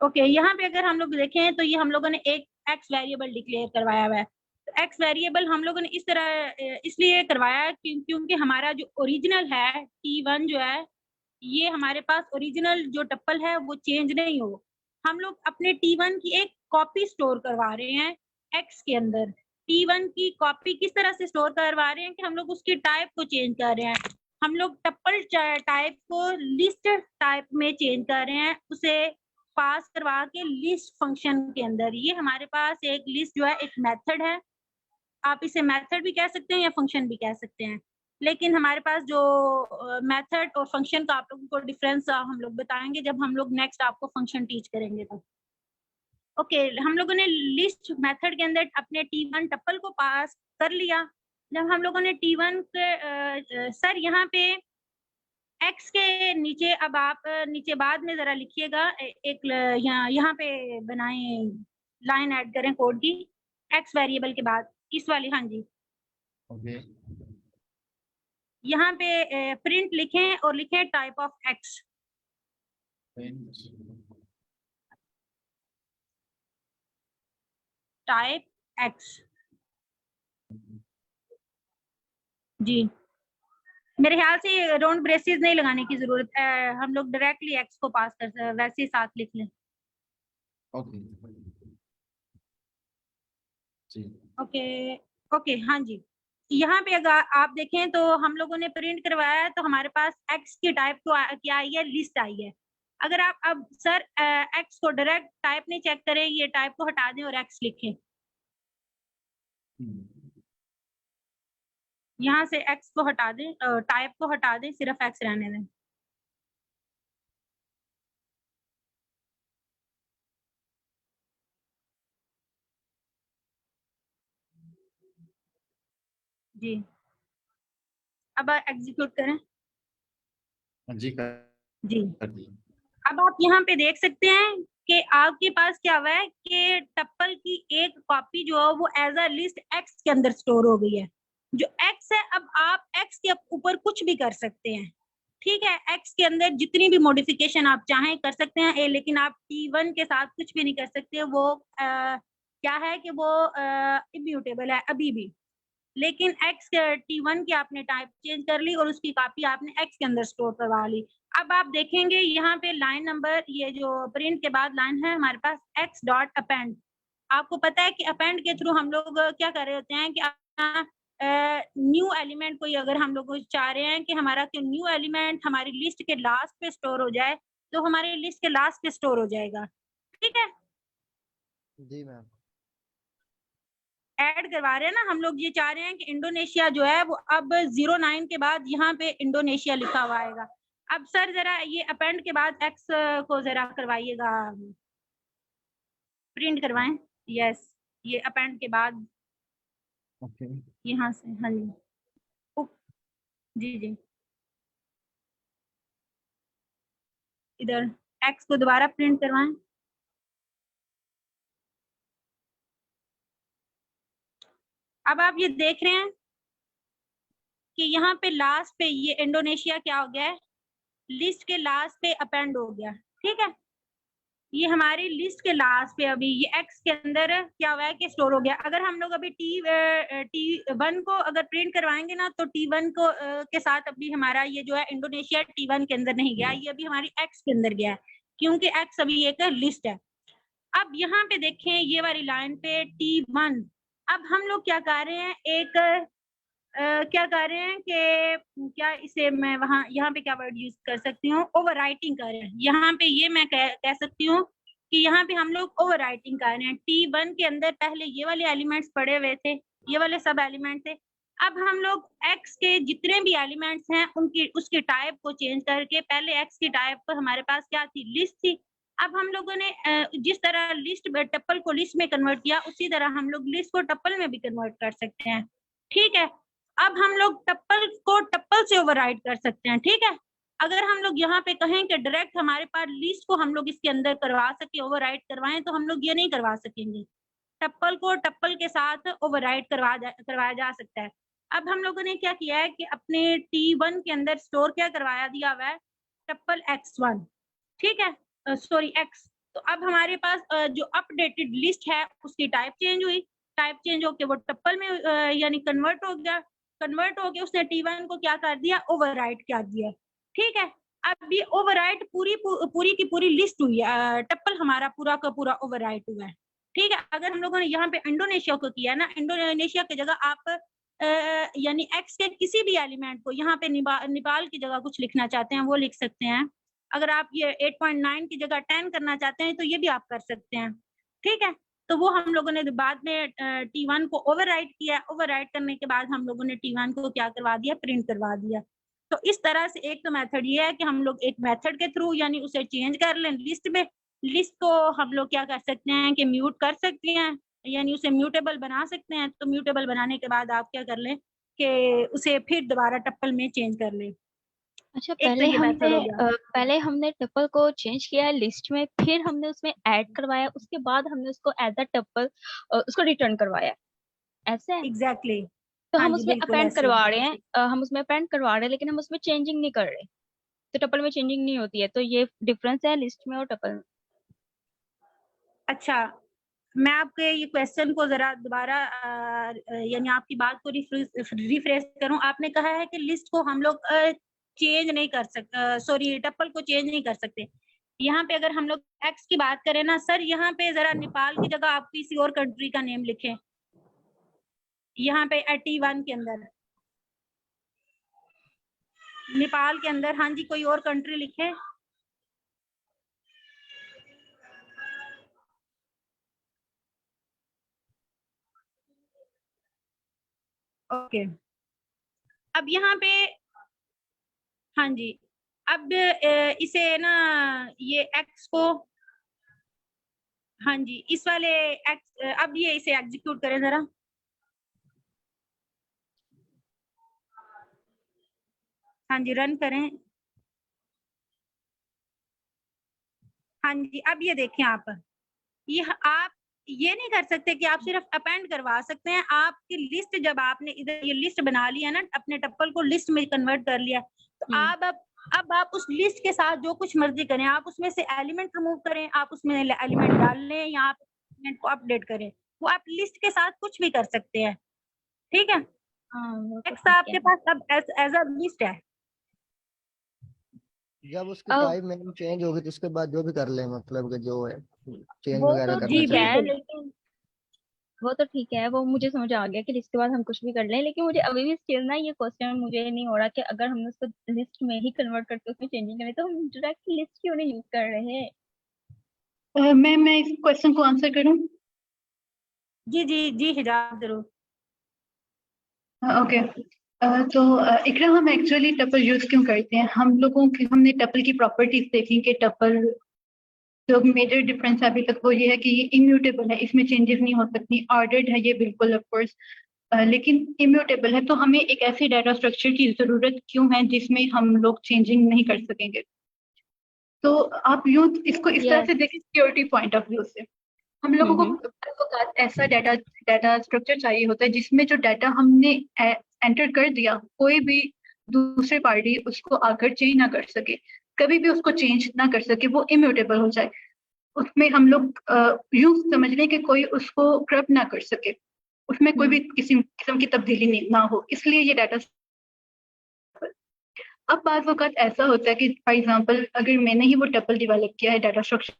ओके, यहाँ पे अगर हम लोग देखें तो ये हम लोगों ने एक x वेरिएबल डिक्लेयर करवाया हुआ है। तो x वेरिएबल हम लोगों ने इस तरह इसलिए करवाया क्योंकि हमारा जो ओरिजिनल है T1 जो है ये हमारे पास ओरिजिनल जो टप्पल है वो चेंज नहीं हो। हम लोग अपने T1 की एक कॉपी स्टोर करवा रहे हैं x के अंदर। T1 की कॉपी किस तरह से स्टोर करवा रहे हैं कि हम लोग उसकी टाइप को चेंज कर रहे हैं। हम लोग टप्पल टाइप को लिस्ट टाइप में चेंज कर रहे हैं, उसे पास करवा के लिस्ट फंक्शन के अंदर। ये हमारे पास एक लिस्ट जो है एक मेथड है। आप इसे मेथड भी कह सकते हैं या फंक्शन भी कह सकते हैं, लेकिन हमारे पास जो मेथड और फंक्शन का आप लोगों को डिफरेंस हम लोग बताएंगे जब हम लोग नेक्स्ट आपको फंक्शन टीच करेंगे तो। ओके, हम लोगों ने लिस्ट मेथड के अंदर अपने T1 टप्पल को पास कर लिया। जब हम लोगों ने T1 के सर यहाँ पे x के नीचे, अब आप नीचे बाद में जरा लिखिएगा, एक यहाँ पे बनाएं, लाइन ऐड करें कोड की x वेरिएबल के बाद इस वाली, हाँ जी
ओके
यहाँ पे प्रिंट लिखें और लिखें type of x, type x जी। मेरे ख्याल से राउंड ब्रेसेस नहीं लगाने की जरूरत है, हम लोग डायरेक्टली x को पास कर वैसे ही साथ लिख लें।
ओके जी
ओके ओके हाँ जी, यहाँ पे अगर आप देखें तो हम लोगों ने प्रिंट करवाया है तो हमारे पास x की टाइप तो क्या आई है, लिस्ट आई है। अगर आप अब सर x को डायरेक्ट टाइप नहीं चेक करें, ये टाइप को हटा दें और x लिखें, यहाँ से x को हटा दें, टाइप को हटा दें, सिर्फ x रहने दें। जी अब एग्जीक्यूट करें
जी
जी।
कर दिए।
अब आप यहाँ पे देख सकते हैं कि आपके पास क्या हुआ है कि टप्पल की एक कॉपी जो है वो एज अ लिस्ट x के अंदर स्टोर हो गई है। जो x है, अब आप x के ऊपर कुछ भी कर सकते हैं, ठीक है, x के अंदर जितनी भी मॉडिफिकेशन आप चाहें कर सकते हैं, लेकिन आप T1 के साथ कुछ भी नहीं कर सकते। वो क्या है कि वो इम्यूटेबल है अभी भी, लेकिन x T1 की आपने टाइप चेंज कर ली और उसकी कॉपी आपने x के अंदर स्टोर करवा ली। अब आप देखेंगे यहाँ पे लाइन नंबर, ये जो प्रिंट के बाद लाइन है हमारे पास x डॉट अपेंड। आपको पता है कि अपेंड के थ्रू हम लोग क्या कर रहे होते हैं कि न्यू एलिमेंट कोई अगर हम लोग चाह रहे हैं कि हमारा न्यू एलिमेंट हमारी लिस्ट के लास्ट पे स्टोर हो जाए, तो हमारी लिस्ट के लास्ट पे स्टोर हो जाएगा, ठीक है।
जी मैम।
ऐड करवा रहे हैं ना हम लोग, ये चाह रहे हैं कि इंडोनेशिया जो है वो अब 09 के बाद यहाँ पे इंडोनेशिया लिखा हुआ आएगा। अब सर जरा ये अपेंड के बाद एक्स को जरा करवाइएगा, प्रिंट करवाएं। यस, ये अपेंड के बाद
ओके
यहाँ से, हाँ जी जी जी, इधर एक्स को दोबारा प्रिंट करवाएं। अब आप ये देख रहे हैं कि यहाँ पे लास्ट पे ये इंडोनेशिया क्या हो गया है, लिस्ट के लास्ट पे अपेंड हो गया, ठीक है। ये हमारी लिस्ट के लास्ट पे अभी ये x के अंदर क्या हुआ है कि स्टोर हो गया। अगर हम लोग अभी T1 को अगर प्रिंट करवाएंगे ना तो T1 को के साथ अभी हमारा ये जो है इंडोनेशिया T1 के अंदर नहीं गया, ये अभी हमारी x के अंदर गया है, क्योंकि x अभी एक लिस्ट है। अब यहाँ पे देखें ये वाली लाइन पे T1, अब हम लोग क्या कर रहे हैं, एक क्या कर रहे हैं कि क्या इसे मैं वहाँ यहाँ पे क्या वर्ड यूज कर सकती हूँ, ओवरराइटिंग कर रहे हैं। यहाँ पे ये मैं कह सकती हूँ कि यहाँ पे हम लोग ओवरराइटिंग कर रहे हैं। T1 के अंदर पहले ये वाले एलिमेंट्स पड़े हुए थे, ये वाले सब एलिमेंट थे। अब हम लोग x के जितने भी एलिमेंट्स हैं उनकी उसकी टाइप को चेंज करके, पहले x की टाइप पर हमारे पास क्या थी, लिस्ट थी। अब हम लोगों ने जिस तरह लिस्ट टप्पल को लिस्ट में कन्वर्ट किया, उसी तरह हम लोग लिस्ट को टप्पल में भी कन्वर्ट कर सकते हैं, ठीक है। अब हम लोग टप्पल को टप्पल से ओवरराइड कर सकते हैं, ठीक है। अगर हम लोग यहाँ पे कहें कि डायरेक्ट हमारे पास लिस्ट को हम लोग इसके अंदर करवा सके, ओवरराइड करवाएं, तो हम लोग ये नहीं करवा सकेंगे। टप्पल को टप्पल के साथ ओवरराइड करवाया जा सकता है। अब हम लोगों ने क्या किया है कि अपने T1 के अंदर स्टोर क्या करवाया दिया हुआ है, टप्पल x1, ठीक है, सॉरी x। तो अब हमारे पास जो अपडेटेड लिस्ट है उसकी टाइप चेंज हुई, टाइप चेंज होके वो टप्पल में यानी कन्वर्ट हो गया, कन्वर्ट होके उसने T1 को क्या कर दिया, ओवरराइट कर दिया, ठीक है। अब ये ओवरराइट पूरी की पूरी लिस्ट हुई है, टप्पल हमारा पूरा का पूरा ओवरराइट हुआ है, ठीक है। अगर हम लोगों ने यहाँ पे इंडोनेशिया को किया ना, इंडोनेशिया की जगह आप यानी x के किसी भी एलिमेंट को यहाँ पे नेपाल की जगह कुछ लिखना चाहते हैं वो लिख सकते हैं। अगर आप ये 8.9 की जगह 10 करना चाहते हैं तो ये भी आप कर सकते हैं, ठीक है। तो वो हम लोगों ने बाद में T1 को ओवरराइट किया। ओवरराइट करने के बाद हम लोगों ने T1 को क्या करवा दिया, प्रिंट करवा दिया। तो इस तरह से एक तो मेथड ये है कि हम लोग एक मेथड के थ्रू यानी उसे चेंज कर लें लिस्ट में। लिस्ट को हम लोग क्या कर सकते हैं कि म्यूट कर सकते हैं, यानी उसे म्यूटेबल बना सकते हैं। तो म्यूटेबल बनाने के बाद आप क्या कर लें कि उसे फिर दोबारा टप्पल में चेंज कर लें।
अच्छा,
एक तो ये मेथड हो गया।
पहले हमने टपल को चेंज किया है लिस्ट में, फिर हमने उसमें ऐड करवाया, उसके बाद हमने उसको एज अ टपल उसको रिटर्न करवाया, ऐसे है?
एग्जैक्टली
तो
हाँ
हम
जी,
उसमें
बिल्कुल
अपेंड
ऐसे।
करवा रहे हैं, हम उसमें अपेंड करवा रहे हैं, लेकिन हम उसमें चेंजिंग नहीं कर रहे। तो टपल में चेंजिंग नहीं होती है, तो ये डिफरेंस है लिस्ट में और टपल में।
अच्छा, मैं आपके ये क्वेश्चन को जरा दोबारा यानी आपकी बात को रिफ्रेश करूं। आपने कहा है कि लिस्ट को हम लोग चेंज नहीं कर सकते, सॉरी टप्पल को चेंज नहीं कर सकते। यहाँ पे अगर हम लोग एक्स की बात करें ना सर, यहाँ पे जरा नेपाल की जगह आप किसी और कंट्री का नेम लिखें। यहाँ पे T1 के अंदर नेपाल के अंदर, हाँ जी, कोई और कंट्री लिखे। ओके, अब यहाँ पे हाँ जी, अब इसे ना ये एक्स को, हाँ जी, इस वाले एक्स, अब ये इसे एग्जीक्यूट करें जरा। हाँ जी, रन करें। हाँ जी, अब ये देखें आप ये नहीं कर सकते कि आप सिर्फ अपेंड करवा सकते हैं। आपकी लिस्ट, जब आपने इधर ये लिस्ट बना लिया ना, अपने टप्पल को लिस्ट में कन्वर्ट कर लिया, तो अब आप उस लिस्ट के साथ जो कुछ मर्जी करें। आप उसमें से एलिमेंट रिमूव करें, आप उसमें एलिमेंट डाल लें, या आप एलिमेंट को अपडेट करें, वो आप लिस्ट के साथ कुछ भी कर सकते हैं। ठीक है,
वो तो
एक्स
ठीक
आपके
है।
पास अब एज अ लिस्ट है।
जब उसकी
अब
टाइप में चेंज होगी तो उसके बाद जो भी कर ले, मतलब कि जो है चेंज
वो
वगैरह
तो
करना
जी
ठीक है,
चाहे।
बिल्कुल।
लेकिन वो तो ठीक है, वो मुझे समझ आ गया कि लिस्ट के बाद हम कुछ भी कर लें, लेकिन मुझे अभी भी स्टिल ना ये क्वेश्चन मुझे नहीं हो रहा कि अगर हमने उसको लिस्ट में ही कन्वर्ट करके उसमें चेंजिंग करें तो हम डायरेक्ट लिस्ट क्यों नहीं यूज कर रहे हैं?
मैं इस क्वेश्चन को आंसर करूं?
जी जी जी, हिजाब जरूर।
ओके। तो इकरा, हम एक्चुअली टपल यूज क्यों करते हैं? हमने टपल की प्रॉपर्टीज देखी कि टपल जो मेजर डिफरेंस अभी तक वो ये है कि ये इम्यूटेबल है, इसमें चेंजेस नहीं हो सकती। ऑर्डर्ड है ये बिल्कुल, ऑफ कोर्स, लेकिन इम्यूटेबल है। तो हमें एक ऐसे डाटा स्ट्रक्चर की जरूरत क्यों है जिसमें हम लोग चेंजिंग नहीं कर सकेंगे? तो आप यूं इसको इस तरह
यस।
से देखें, सिक्योरिटी पॉइंट ऑफ व्यू से। हम लोगों को ऐसा डाटा स्ट्रक्चर चाहिए होता है जिसमें जो डाटा हमने एंटर कर दिया, कोई भी दूसरे पार्टी उसको आकर चेंज ना कर सके, कभी भी उसको चेंज ना कर सके, वो इम्यूटेबल हो जाए। उसमें हम लोग यूं समझ लें कि कोई उसको करप्ट ना कर सके, उसमें कोई भी किसी किस्म की तब्दीली नहीं ना हो, इसलिए ये डाटा। अब बात वक्त ऐसा होता है कि फॉर एग्जांपल अगर मैंने ही वो टपल डेवलप किया है, डाटा स्ट्रक्चर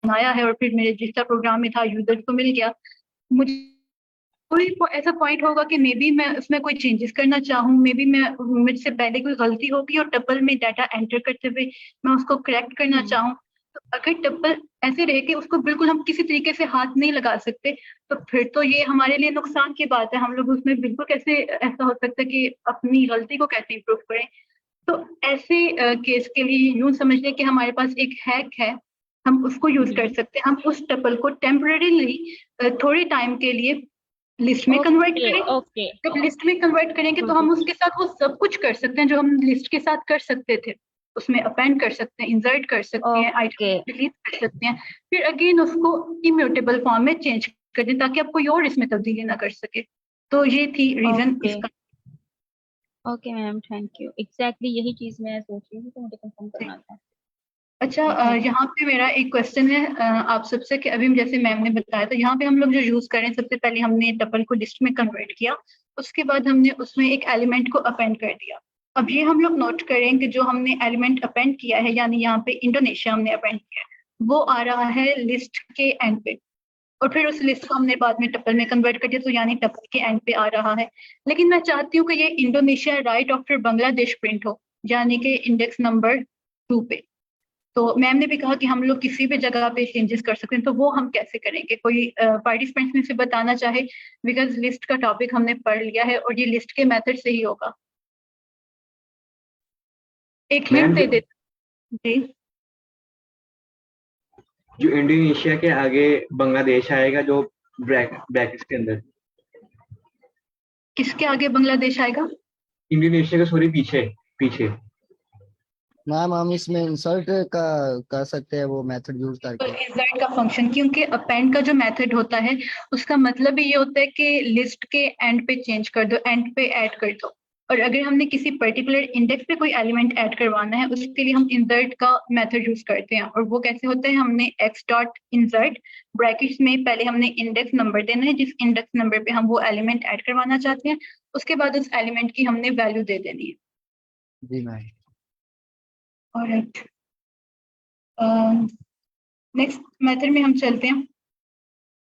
बनाया है, और फिर मेरे जिस तरह प्रोग्राम में था यूजर को मिल गया, मुझे कोई ऐसा पॉइंट होगा कि मे बी मैं उसमें कोई चेंजेस करना चाहूँ, मे बी मैं मुझसे पहले कोई गलती होगी और टपल में डाटा एंटर करते हुए मैं उसको करेक्ट करना चाहूँ। तो अगर टपल ऐसे रहे कि उसको बिल्कुल हम किसी तरीके से हाथ नहीं लगा सकते, तो फिर तो ये हमारे लिए नुकसान की बात है। हम लोग उसमें बिल्कुल कैसे ऐसा हो सकता है कि अपनी गलती को कैसे इम्प्रूव करें। तो ऐसे केस के लिए यूं समझ लें कि हमारे पास एक हैक है, हम उसको यूज कर सकते हैं। हम उस टपल को टेम्परेरीली थोड़े टाइम के लिए लिस्ट में कन्वर्ट करें।
ओके।
जब लिस्ट में कन्वर्ट करेंगे तो हम उसके साथ वो सब कुछ कर सकते हैं जो हम लिस्ट के साथ कर सकते थे। उसमें अपेंड कर सकते हैं, इंसर्ट कर सकते हैं, आइटम डिलीट कर सकते हैं, फिर अगेन उसको इम्यूटेबल फॉर्म में चेंज कर दें ताकि आप कोई और इसमें तब्दीली ना कर सके। तो ये थी रीजन इसका।
Okay ma'am, thank you. Exactly यही चीज मैं सोच रही थी, तो मुझे कंफर्म करना था।
अच्छा, यहाँ पे मेरा एक क्वेश्चन है आप सबसे कि अभी जैसे मैम ने बताया, तो यहाँ पे हम लोग जो यूज करें, सबसे पहले हमने टपल को लिस्ट में कन्वर्ट किया, उसके बाद हमने उसमें एक एलिमेंट को अपेंड कर दिया। अब ये हम लोग नोट करें कि जो हमने एलिमेंट अपेंड किया है, यानी यहाँ पे इंडोनेशिया हमने अपेंड किया है, वो आ रहा है लिस्ट के एंड पे, और फिर उस लिस्ट को हमने बाद में टपल में कन्वर्ट कर दिया, तो यानी टपल के एंड पे आ रहा है। लेकिन मैं चाहती हूँ कि ये Indonesia right after Bangladesh print हो, यानी कि इंडेक्स नंबर 2 पे। तो मैम ने भी कहा कि हम लोग किसी भी जगह पे चेंजेस कर सकते हैं, तो वो हम कैसे करेंगे? कोई पार्टिसिपेंट्स में से बताना चाहे, बिकॉज लिस्ट का टॉपिक हमने पढ़ लिया है और ये लिस्ट के मेथड से ही होगा। एक
मैम
हिंट दे देते जी।
जो इंडोनेशिया के आगे बांग्लादेश आएगा, जो ब्रैकेट्स के अंदर,
किसके आगे बांग्लादेश आएगा?
इंडोनेशिया के सॉरी पीछे पीछे।
मैम हम इसमें इंसर्ट का कर सकते हैं वो मेथड यूज
तो
करके।
इंसर्ट का फंक्शन, क्योंकि अपेंड का जो मेथड होता है उसका मतलब ये होता है कि लिस्ट के एंड पे चेंज कर दो, एंड पे ऐड कर दो। और अगर हमने किसी पर्टिकुलर इंडेक्स पे कोई एलिमेंट ऐड करवाना है, उसके लिए हम इंसर्ट का मेथड यूज करते हैं। और वो कैसे होता है? हमने x डॉट इंसर्ट ब्रैकेट्स में पहले हमने इंडेक्स नंबर देना है, जिस इंडेक्स नंबर पे हम वो एलिमेंट ऐड करवाना चाहते हैं, उसके बाद उस एलिमेंट की हमने वैल्यू दे देनी है।
जी मैम।
ऑलराइट, नेक्स्ट मेथड में हम चलते हैं।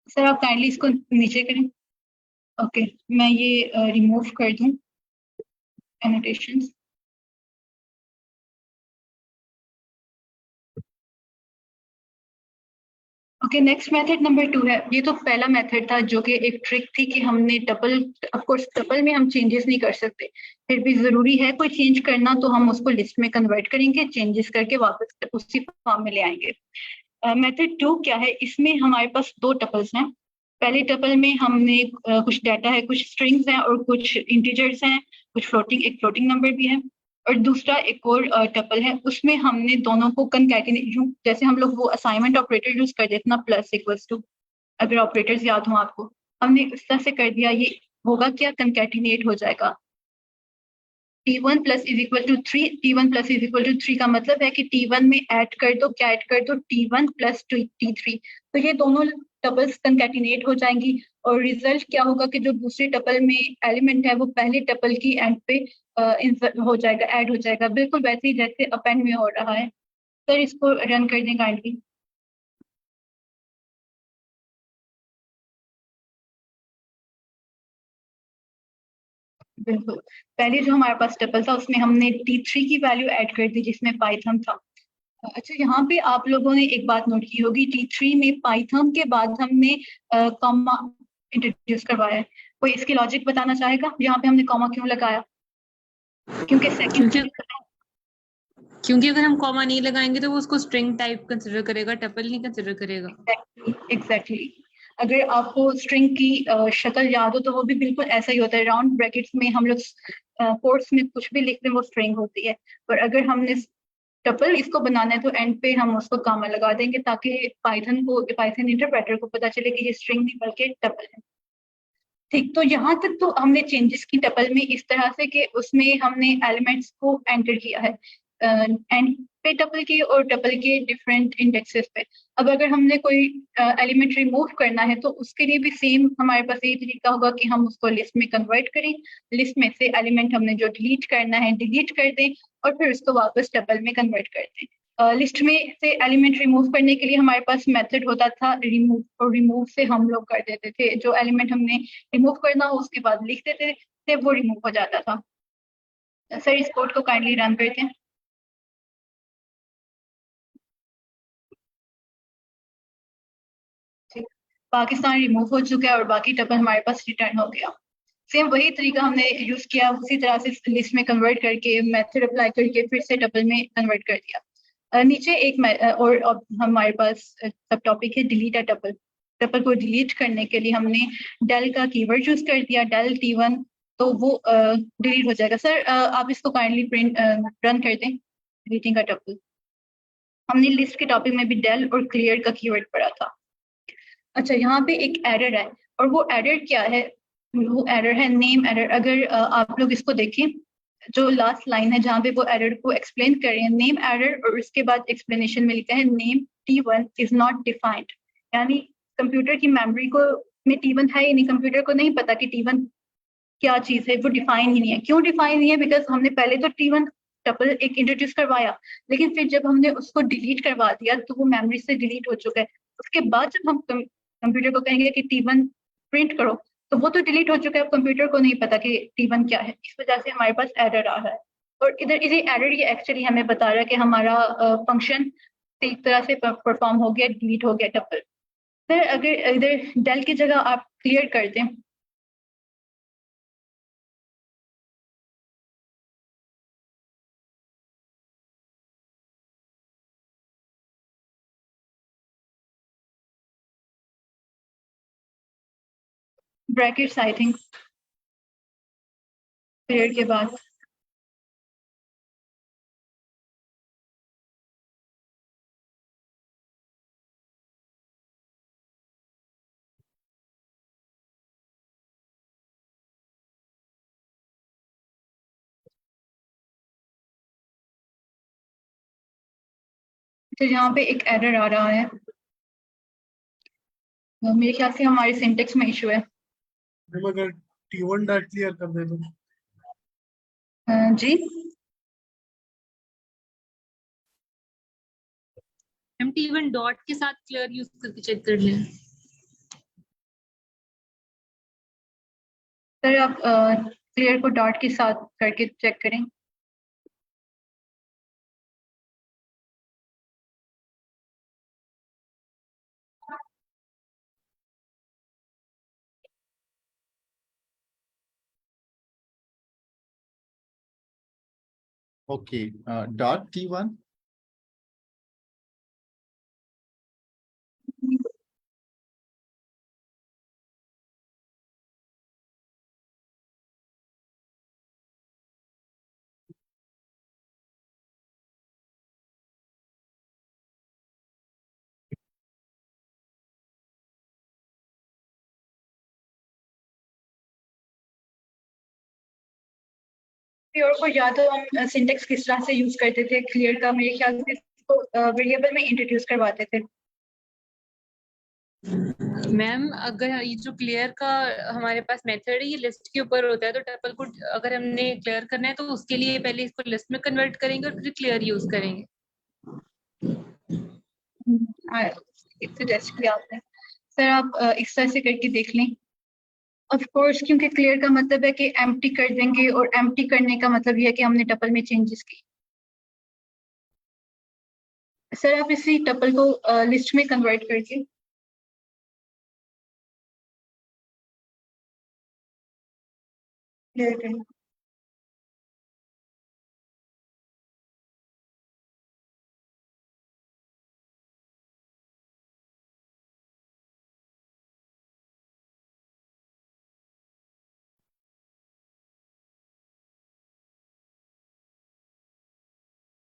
सर आप काइंडली इसको नीचे करें। ओके, मैं ये रिमूव कर दूं annotations. Okay, next method number 2 है। ये तो पहला मेथड था जो कि एक ट्रिक थी कि हमने टपल, ऑफ कोर्स टपल में हम चेंजेस नहीं कर सकते, फिर भी जरूरी है कोई चेंज करना तो हम उसको लिस्ट में कन्वर्ट करेंगे, चेंजेस करके वापस उसी फॉर्म में ले आएंगे। मेथड 2 क्या है? इसमें हमारे पास 2 टपल्स हैं। पहले टपल में हमने कुछ डाटा है, कुछ स्ट्रिंग्स हैं और कुछ इंटीजर्स हैं, कुछ फ्लोटिंग, एक फ्लोटिंग नंबर भी है। और दूसरा एक और टपल है, उसमें हमने दोनों को कंकैटिनेट, जैसे हम लोग वो असाइनमेंट ऑपरेटर यूज कर देते ना, प्लस इक्वल्स टू, अगर ऑपरेटर्स याद हो आपको, हमने इस तरह से कर दिया। ये होगा क्या? कंकैटिनेट हो जाएगा। T1 plus is equal to 3, T1 plus is equal to 3 का मतलब है कि T1 में ऐड कर दो, क्या ऐड कर दो? T1 plus T3। तो ये दोनों टपल्स कंकैटिनेट हो जाएंगी और रिजल्ट क्या होगा कि जो दूसरे टपल में एलिमेंट है वो पहले टपल की एंड पे insert हो जाएगा, ऐड हो जाएगा, बिल्कुल वैसे ही जैसे अपेंड में हो रहा है। सर इसको रन कर दें काइंडली। बिल्कुल, पहले जो हमारे पास टपल था उसमें हमने T3 की वैल्यू ऐड कर दी जिसमें पाइथन था। अच्छा, यहाँ पे आप लोगों ने एक बात नोट की होगी, T3 में पाइथन के बाद हमने कॉमा इंट्रोड्यूस करवाया है। कोई इसकी लॉजिक बताना चाहेगा यहाँ पे हमने कॉमा क्यों लगाया?
क्योंकि अगर हम कॉमा नहीं लगाएंगे तो वो उसको स्ट्रिंग टाइप कंसिडर करेगा, टपल नहीं कंसिडर करेगा।
एग्जैक्टली। अगर आपको स्ट्रिंग की शक्ल याद हो तो वो भी बिल्कुल ऐसा ही होता है। राउंड ब्रैकेट्स में हम लोग कोट्स में कुछ भी लिखते हैं वो स्ट्रिंग होती है, पर अगर हमने टपल इसको बनाना है तो एंड पे हम उसको कॉमा लगा देंगे ताकि पाइथन इंटरप्रेटर को पता चले कि ये स्ट्रिंग नहीं बल्कि टपल है। ठीक, तो यहाँ तक तो हमने चेंजेस की टपल में इस तरह से कि उसमें हमने एलिमेंट्स को एंटर किया है एंड पे टपल के और टपल के डिफरेंट इंडेक्सेस पे। अब अगर हमने कोई एलिमेंट रिमूव करना है तो उसके लिए भी सेम हमारे पास यही तरीका होगा कि हम उसको लिस्ट में कन्वर्ट करें, लिस्ट में से एलिमेंट हमने जो डिलीट करना है डिलीट कर दें और फिर उसको वापस टपल में कन्वर्ट कर दें। लिस्ट में से एलिमेंट रिमूव करने के लिए हमारे पास मेथड होता था रिमूव, और रिमूव से हम लोग कर देते थे, जो एलिमेंट हमने रिमूव करना हो उसके बाद लिख देते थे, वो रिमूव हो जाता था। सर इस कोड को काइंडली रन करते हैं। पाकिस्तान रिमूव हो चुका है और बाकी टपल हमारे पास रिटर्न हो गया। सेम वही तरीका हमने यूज किया, उसी तरह से लिस्ट में कन्वर्ट करके मेथड अप्लाई करके फिर से टपल में कन्वर्ट कर दिया। नीचे एक और हमारे पास सब टॉपिक है डिलीट अ टपल। टपल को डिलीट करने के लिए हमने डेल का कीवर्ड यूज कर दिया, डेल T1, तो वो डिलीट हो जाएगा। सर आप इसको काइंडली प्रिंट रन कर दें, डिलीटिंग अ टपल। हमने लिस्ट के टॉपिक में भी डेल और क्लियर का कीवर्ड पढ़ा था। अच्छा, यहाँ पे एक एरर है और वो एरर क्या है? वो एरर है नेम एरर। अगर आप लोग इसको देखें, जो लास्ट लाइन है जहाँ पे वो एरर को एक्सप्लेन कर रहे हैं, नेम एरर, और उसके बाद एक्सप्लेनेशन में लिखा है name T1 is not defined, यानी कंप्यूटर की मेमोरी को में T1 है ही नहीं, कंप्यूटर को नहीं पता कि T1 क्या चीज है, वो डिफाइन ही नहीं है। क्यों डिफाइन नहीं है? बिकॉज हमने पहले तो T1 टपल एक इंट्रोड्यूस करवाया, लेकिन फिर जब हमने उसको डिलीट करवा दिया तो वो मेमोरी से डिलीट हो चुका है। उसके बाद जब हम कंप्यूटर को कहेंगे कि T1 प्रिंट करो तो वो तो डिलीट हो चुका है, कंप्यूटर को नहीं पता कि T1 क्या है। इस वजह से हमारे पास एरर आ रहा है। और इधर इसी एरर ये एक्चुअली हमें बता रहा है कि हमारा फंक्शन एक तरह से परफॉर्म हो गया, डिलीट हो गया टपल। सर अगर इधर डेल की जगह आप क्लियर कर दें, ब्रैकेट्स आई थिंक क्लियर के बाद, तो यहाँ पे एक एरर आ रहा है, मेरे ख्याल से हमारे सिंटेक्स में इशू है।
अगर T1 डॉट क्लियर कर दे तो
जी
हम T1 डॉट के साथ क्लियर यूज करके चेक कर लें।
सर आप क्लियर को डॉट के साथ करके चेक करें।
ओके, डॉट T1
क्लियर को या तो हम सिंटेक्स किस तरह से यूज करते थे क्लियर का, मेरे ख्याल से इसको वेरिएबल में इंट्रोड्यूस करवाते थे।
मैम अगर ये जो क्लियर का हमारे पास मेथड है ये लिस्ट के ऊपर होता है, तो टपल को अगर हमने क्लियर करना है तो उसके लिए पहले इसको लिस्ट में कन्वर्ट करेंगे और फिर क्लियर यूज करेंगे।
सजेस्ट किया आपने। सर आप इस तरह से करके देख लें। ऑफ कोर्स क्योंकि क्लियर का मतलब है कि एम्प्टी कर देंगे, और एम्प्टी करने का मतलब ये है कि हमने टपल में चेंजेस की। सर आप इसी टपल को लिस्ट में कन्वर्ट करके क्लियर करें।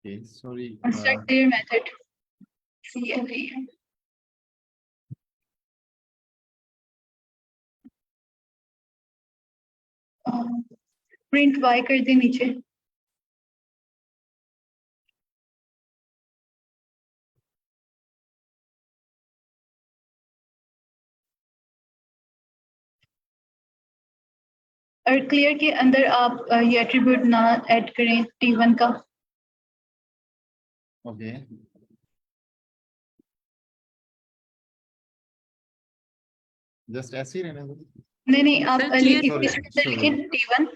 okay, sorry,
Construct clear method CLE। Print y कर दे नीचे। और क्लियर के अंदर आप ये एट्रीब्यूट ना ऐड करें T1 का।
ओके, जस्ट ऐसे ही रहने दो।
नहीं आप
Sir, clear-
इसमें
Sorry,
लिखें T1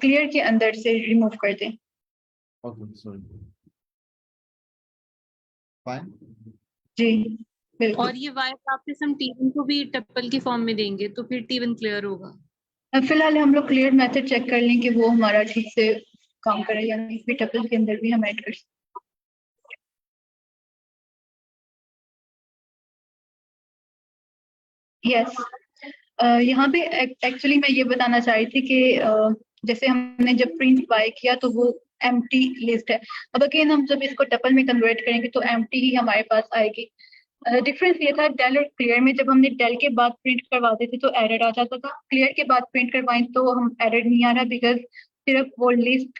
क्लियर के अंदर से रिमूव कर दें।
Okay, sorry, fine.
जी बिल्कुल।
और ये y वापस हम T1 को भी टपल की फॉर्म में देंगे तो फिर T1 क्लियर होगा।
फिलहाल हम लोग क्लियर मेथड चेक कर लें कि वो हमारा ठीक से काम करे या नहीं, फिर टपल के अंदर भी हम ऐड कर सकते। यस यहाँ पे एक्चुअली मैं ये बताना चाह रही थी कि जैसे हमने जब प्रिंट बाय किया तो वो एम्प्टी लिस्ट है। अब अगेन हम जब इसको टपल में कन्वर्ट करेंगे तो एम्प्टी ही हमारे पास आएगी। डिफरेंस ये था डेल और क्लियर में, जब हमने डेल के बाद प्रिंट करवाते थे तो एरर आ जाता था, क्लियर के बाद प्रिंट करवाएं तो हम एरर नहीं आ रहा, बिकॉज सिर्फ वो लिस्ट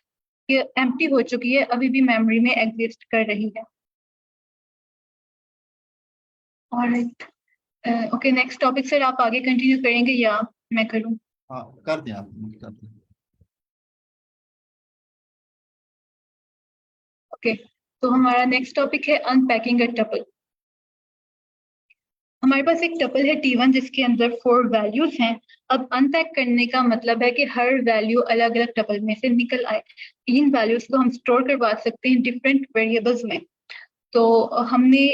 एम्प्टी हो चुकी है, अभी भी मेमोरी में एग्जिस्ट कर रही है। Alright, okay next topic sir आप आगे कंटिन्यू करेंगे या मैं करूं?
हाँ, कर दें आप, कर दें।
ओके तो हमारा नेक्स्ट टॉपिक है अनपैकिंग अ टपल। हमारे पास एक टपल है T1 जिसके अंदर 4 वैल्यूज हैं। अब अनपैक करने का मतलब है कि हर वैल्यू अलग अलग टपल में से निकल आए। इन वैल्यूज को हम स्टोर करवा सकते हैं डिफरेंट वेरिएबल्स में। तो हमने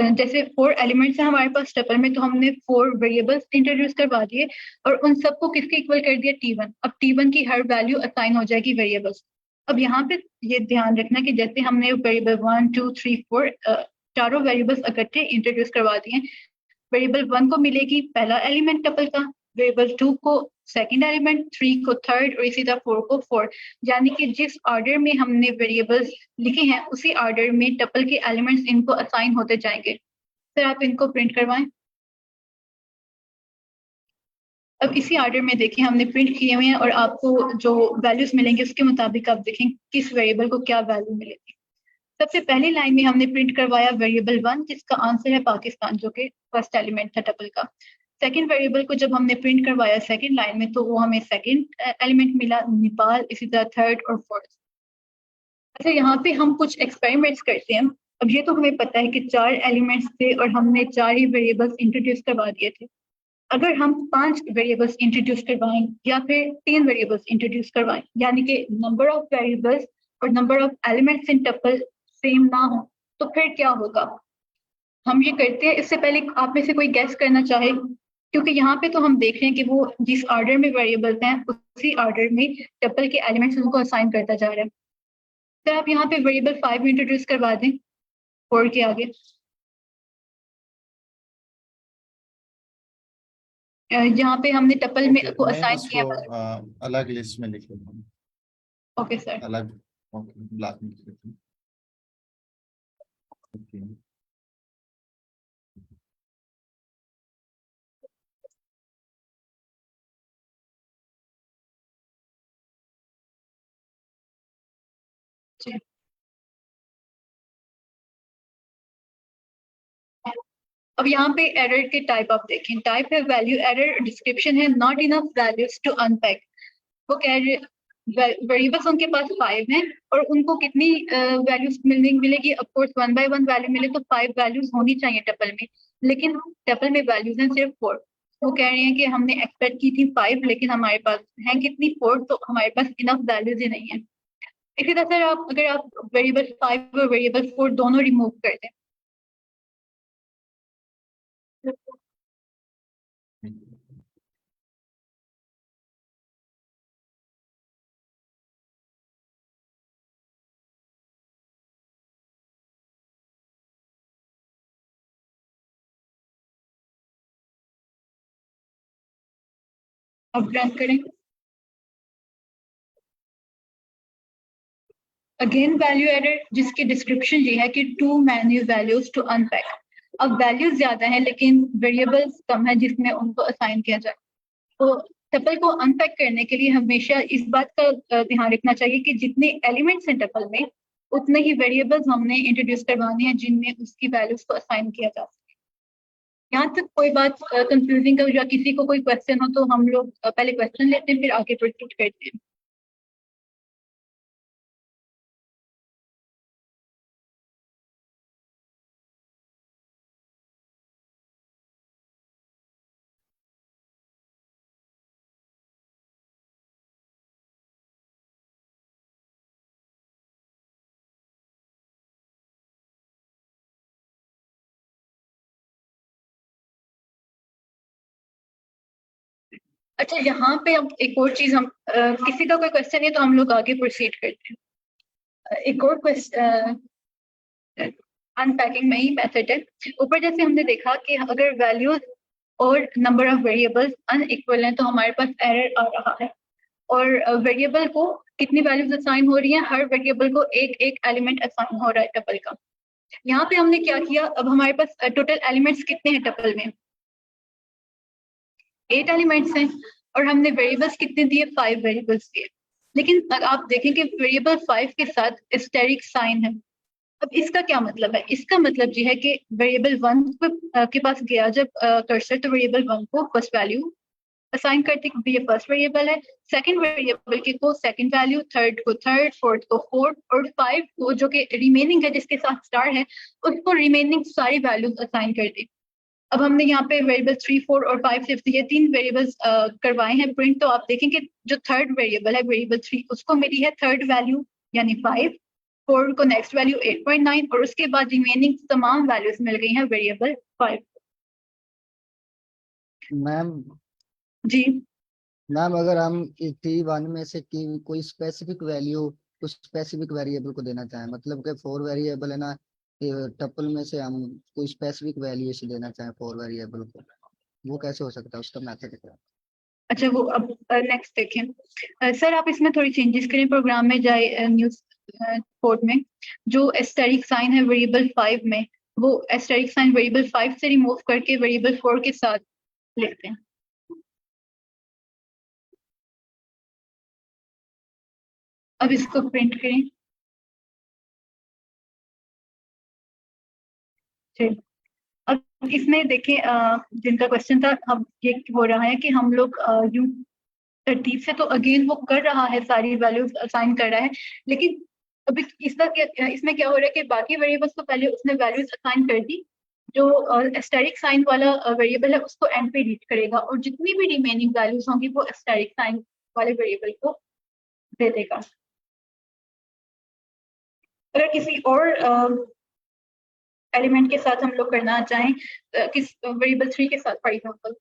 जैसे 4 एलिमेंट्स हैं हमारे पास टपल में, तो हमने 4 वेरिएबल्स इंट्रोड्यूस करवा दिए और उन सबको किसके इक्वल कर दिया, T1। अब T1 की हर वैल्यू असाइन हो जाएगी वेरिएबल्स। अब यहाँ पे ये ध्यान रखना कि जैसे हमने वेरिएबल 1 2 3 4 चारों वेरिएबल्स इकट्ठे इंट्रोड्यूस करवा दिए, वेरिएबल 1 को मिलेगी पहला एलिमेंट टपल का, वेरिएबल 2 को सेकंड एलिमेंट, 3 को थर्ड और इसी तरह 4 को फोर्थ। यानी कि जिस ऑर्डर में हमने वेरिएबल्स लिखे हैं उसी ऑर्डर में टपल के एलिमेंट्स इनको असाइन होते जाएंगे। फिर आप इनको प्रिंट करवाएं। अब इसी ऑर्डर में देखिए हमने प्रिंट किए हुए हैं और आपको जो वैल्यूज मिलेंगे उसके मुताबिक आप देखें किस वेरिएबल को क्या वैल्यू मिलेगी। सबसे पहली लाइन में हमने प्रिंट करवाया वेरिएबल 1 जिसका आंसर है पाकिस्तान, जो कि फर्स्ट एलिमेंट था टपल का। सेकंड वेरिएबल को जब हमने प्रिंट करवाया सेकंड लाइन में, तो वो हमें सेकंड एलिमेंट मिला नेपाल, इसी तरह थर्ड और फोर्थ। अच्छा, यहाँ पे हम कुछ एक्सपेरिमेंट्स करते हैं। अब ये तो हमें पता है कि 4 एलिमेंट्स थे और हमने 4 ही वेरिएबल्स इंट्रोड्यूस करवा दिए थे। अगर हम 5 वेरिएबल्स इंट्रोड्यूस करवाएं या फिर 3 वेरिएबल्स इंट्रोड्यूस करवाएं, यानी कि नंबर ऑफ वेरिएबल्स और number of elements in tuple same ना हो, तो फिर क्या होगा। हम ये करते हैं। इससे पहले आप में से कोई गैस करना चाहे, क्योंकि यहाँ पे तो हम देख रहे हैं कि वो जिस ऑर्डर में वेरिएबल्स हैं उसी ऑर्डर में टपल के एलिमेंट्स उनको असाइन करता जा रहा है। तो आप यहाँ पे वेरिएबल 5 इंट्रोड्यूस करवा दें 4 के आगे। यहाँ पे हमने टपल में को
मैं
असाइन किया।
उसको अलग लिस्ट में लिख लेता हूँ,
ओके सर।
अलग ब्लॉक में लिख लेता हूँ। Okay.
अब यहाँ पे एरर के टाइप आप देखें। टाइप है वैल्यू एरर, डिस्क्रिप्शन है not enough values to unpack. वो कह रहे वेरिएबल्स उनके पास 5 हैं और उनको कितनी वैल्यूज मिलेगी। ऑफ कोर्स 1 बाय 1 वैल्यू मिले तो 5 वैल्यूज होनी चाहिए टपल में, लेकिन टपल में वैल्यूज हैं सिर्फ 4। वो कह रहे हैं कि हमने एक्सपेक्ट की थी 5 लेकिन हमारे पास है कितनी 4, तो हमारे पास इनफ वैल्यूज ही नहीं है। इसी तरह सर अगर आप वेरिएबल 5 और वेरिएबल 4 दोनों रिमूव कर दें, अब रन करें। अगेन वैल्यू एरर, जिसकी डिस्क्रिप्शन ये है कि too many values to unpack. अब वैल्यूज ज्यादा हैं लेकिन वेरिएबल्स कम है जिसमें उनको असाइन किया जाए। तो टपल को अनपैक करने के लिए हमेशा इस बात का ध्यान रखना चाहिए कि जितने एलिमेंट्स हैं टपल में उतने ही वेरिएबल्स हमने इंट्रोड्यूस करवाने हैं जिनमें उसकी वैल्यूज को असाइन किया जा सके। यहाँ तक कोई बात कंफ्यूजिंग हो या किसी को कोई क्वेश्चन हो तो हम लोग पहले क्वेश्चन लेते हैं फिर आगे प्रोसीड करते हैं। अच्छा, यहाँ पे अब एक और चीज हम किसी का कोई क्वेश्चन है तो हम लोग आगे प्रोसीड करते हैं। एक और क्वेश्चन अनपैकिंग में ही मेथड है। ऊपर जैसे हमने देखा कि अगर वैल्यूज और नंबर ऑफ वेरिएबल्स अनइक्वल हैं तो हमारे पास एरर आ रहा है। और वेरिएबल को कितनी वैल्यूज असाइन हो रही हैं, हर वेरिएबल को एक एक एलिमेंट असाइन हो रहा है टपल का। यहाँ पे हमने क्या किया, अब हमारे पास टोटल एलिमेंट्स कितने हैं टपल में, 8 एलिमेंट्स हैं और हमने वेरिएबल्स कितने दिए, 5 वेरिएबल्स दिए। लेकिन आप देखें कि वेरिएबल 5 के साथ एस्टेरिक साइन है। अब इसका क्या मतलब है, इसका मतलब ये है कि वेरिएबल 1 के पास गया जब कर्सर, तो वेरिएबल 1 को फर्स्ट वैल्यू असाइन करते क्योंकि ये फर्स्ट वेरिएबल है, सेकंड वेरिएबल के को सेकंड वैल्यू, थर्ड को थर्ड, फोर्थ को फोर्थ और 5 को जो कि रिमेनिंग है जिसके साथ स्टार है उसको रिमेनिंग सारी वैल्यूज असाइन कर दी। अब हमने यहाँ पे वेरिएबल 3, 4 और 5 सिर्फ ये 3 वेरिएबल्स करवाए हैं प्रिंट। तो आप देखें कि जो थर्ड वेरिएबल है वेरिएबल 3 उसको मिली है थर्ड वैल्यू यानी 5, 4 को नेक्स्ट वैल्यू 8.9 और उसके बाद रिमेनिंग तमाम वैल्यूज मिल गई हैं वेरिएबल 5।
मैम
जी
मैम अगर हम T1 में से की कोई स्पेसिफिक वैल्यू कुछ स्पेसिफिक वेरिएबल को देना चाहें, मतलब कि 4 वेरिएबल है ना, टपल में से हम कोई स्पेसिफिक वैल्यूएशन देना चाहें 4 वेरिएबल को, वो कैसे हो सकता है, उसका मेथड क्या है?
अच्छा, वो अब नेक्स्ट देखें। सर आप इसमें थोड़ी चेंजेस करें, प्रोग्राम में जाए, न्यूज कोड में जो एस्टेरिक साइन है वेरिएबल 5 में, वो एस्टेरिक साइन वेरिएबल 5 से रिमूव करके वेरिएबल 4 के साथ लिखते हैं। अब इसको प्रिंट करें। ठीक, अब इसमें देखें जिनका क्वेश्चन था, अब ये हो रहा है कि हम लोग यूं तरतीब से, तो अगेन वो कर रहा है, सारी वैल्यूज असाइन कर रहा है, लेकिन अभी इसमें क्या हो रहा है कि बाकी वेरिएबल्स को पहले उसने वैल्यूज असाइन कर दी, जो एस्टेरिक साइन वाला वेरिएबल है उसको एंड पे रीड करेगा और जितनी भी रिमेनिंग वैल्यूज होंगी वो एस्टेरिक साइन वाले वेरिएबल को दे देगा। अगर किसी और एलिमेंट के साथ हम लोग करना चाहें, किस वेरिएबल 3 के साथ फॉर एग्जांपल,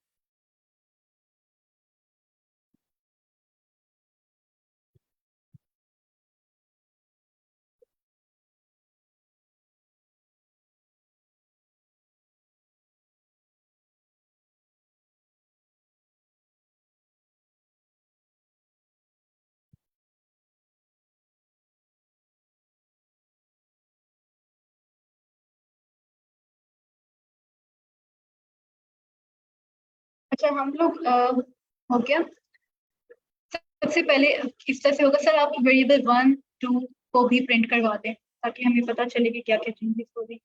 अच्छा हम लोग हो गया। सबसे पहले इस तरह से होगा सर, आप वेरिएबल 1 2 को भी प्रिंट करवा दें ताकि हमें पता चले कि क्या क्या चेंजेस हो रही।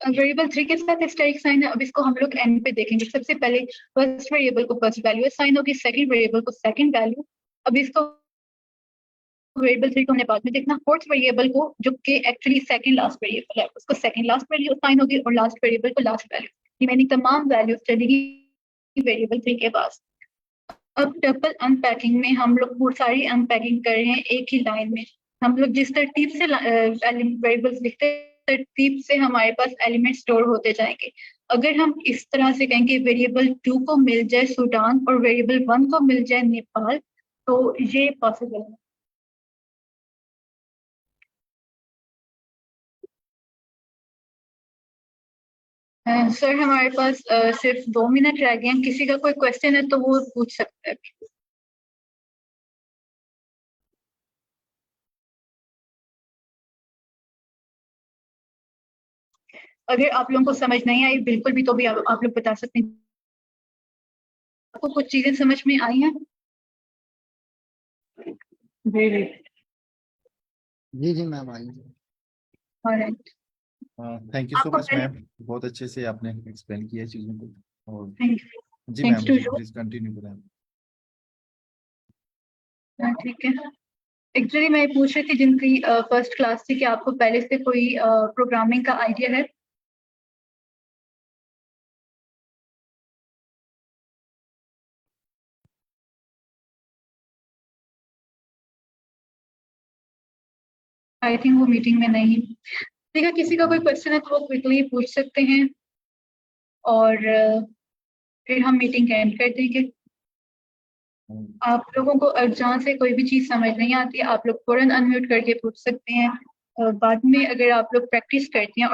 वेरिएबल 3 के साथ एस्टेरिक साइन है। अब इसको हम लोग एंड पे देखेंगे। सबसे पहले फर्स्ट वेरिएबल को फर्स्ट वैल्यू असाइन होगी, सेकंड वेरिएबल को सेकंड वैल्यू। अब इसको वेरिएबल 3 को हमने बाद में देखना। फोर्थ वेरिएबल को, जो कि एक्चुअली सेकंड लास्ट वेरिएबल है, उसको सेकंड लास्ट वैल्यू असाइन होगी और लास्ट वेरिएबल को लास्ट वैल्यू। रिमेनिंग तमाम वैल्यूज चलेगी वेरिएबल 3 के पास। अब टपल अनपैकिंग में हम लोग वो सारी अनपैकिंग कर रहे हैं एक ही लाइन में। हम लोग जिस तरतीब से वेरिएबल्स लिखते हैं, तरतीब से हमारे पास एलिमेंट स्टोर होते जाएंगे। अगर हम इस तरह से कहें कि वेरिएबल 2 को मिल जाए सूडान और वेरिएबल 1 को मिल जाए नेपाल, तो ये पॉसिबल है। सर हमारे पास सिर्फ 2 मिनट रह गए हैं। किसी का कोई क्वेश्चन है तो वो पूछ सकता है। अगर आप लोगों को समझ नहीं आई बिल्कुल भी, तो भी आप लोग बता सकते हैं। आपको कुछ चीजें समझ में आई हैं? जी जी
जी जी मैम आई।
ऑलराइट,
थैंक यू सो
आपको
मच मैम, बहुत अच्छे से आपने एक्सप्लेन किया चीज़ों को। और
थैंक
जी
थैंक्स
मैम,
टू
जी
यू।
प्लीज कंटिन्यू करें।
ठीक है। एक्चुअली मैं पूछ रही थी जिनकी फर्स्ट क्लास थी कि आपको पहले से कोई प्रोग्रामिंग का आइडिया है? आई थिंक वो मीटिंग में नहीं। ठीक है, किसी का कोई क्वेश्चन है तो वो क्विकली पूछ सकते हैं और फिर हम मीटिंग एंड कर देंगे। आप लोगों को जहाँ से कोई भी चीज़ समझ नहीं आती, आप लोग फौरन अनम्यूट करके पूछ सकते हैं। बाद में अगर आप लोग प्रैक्टिस करते हैं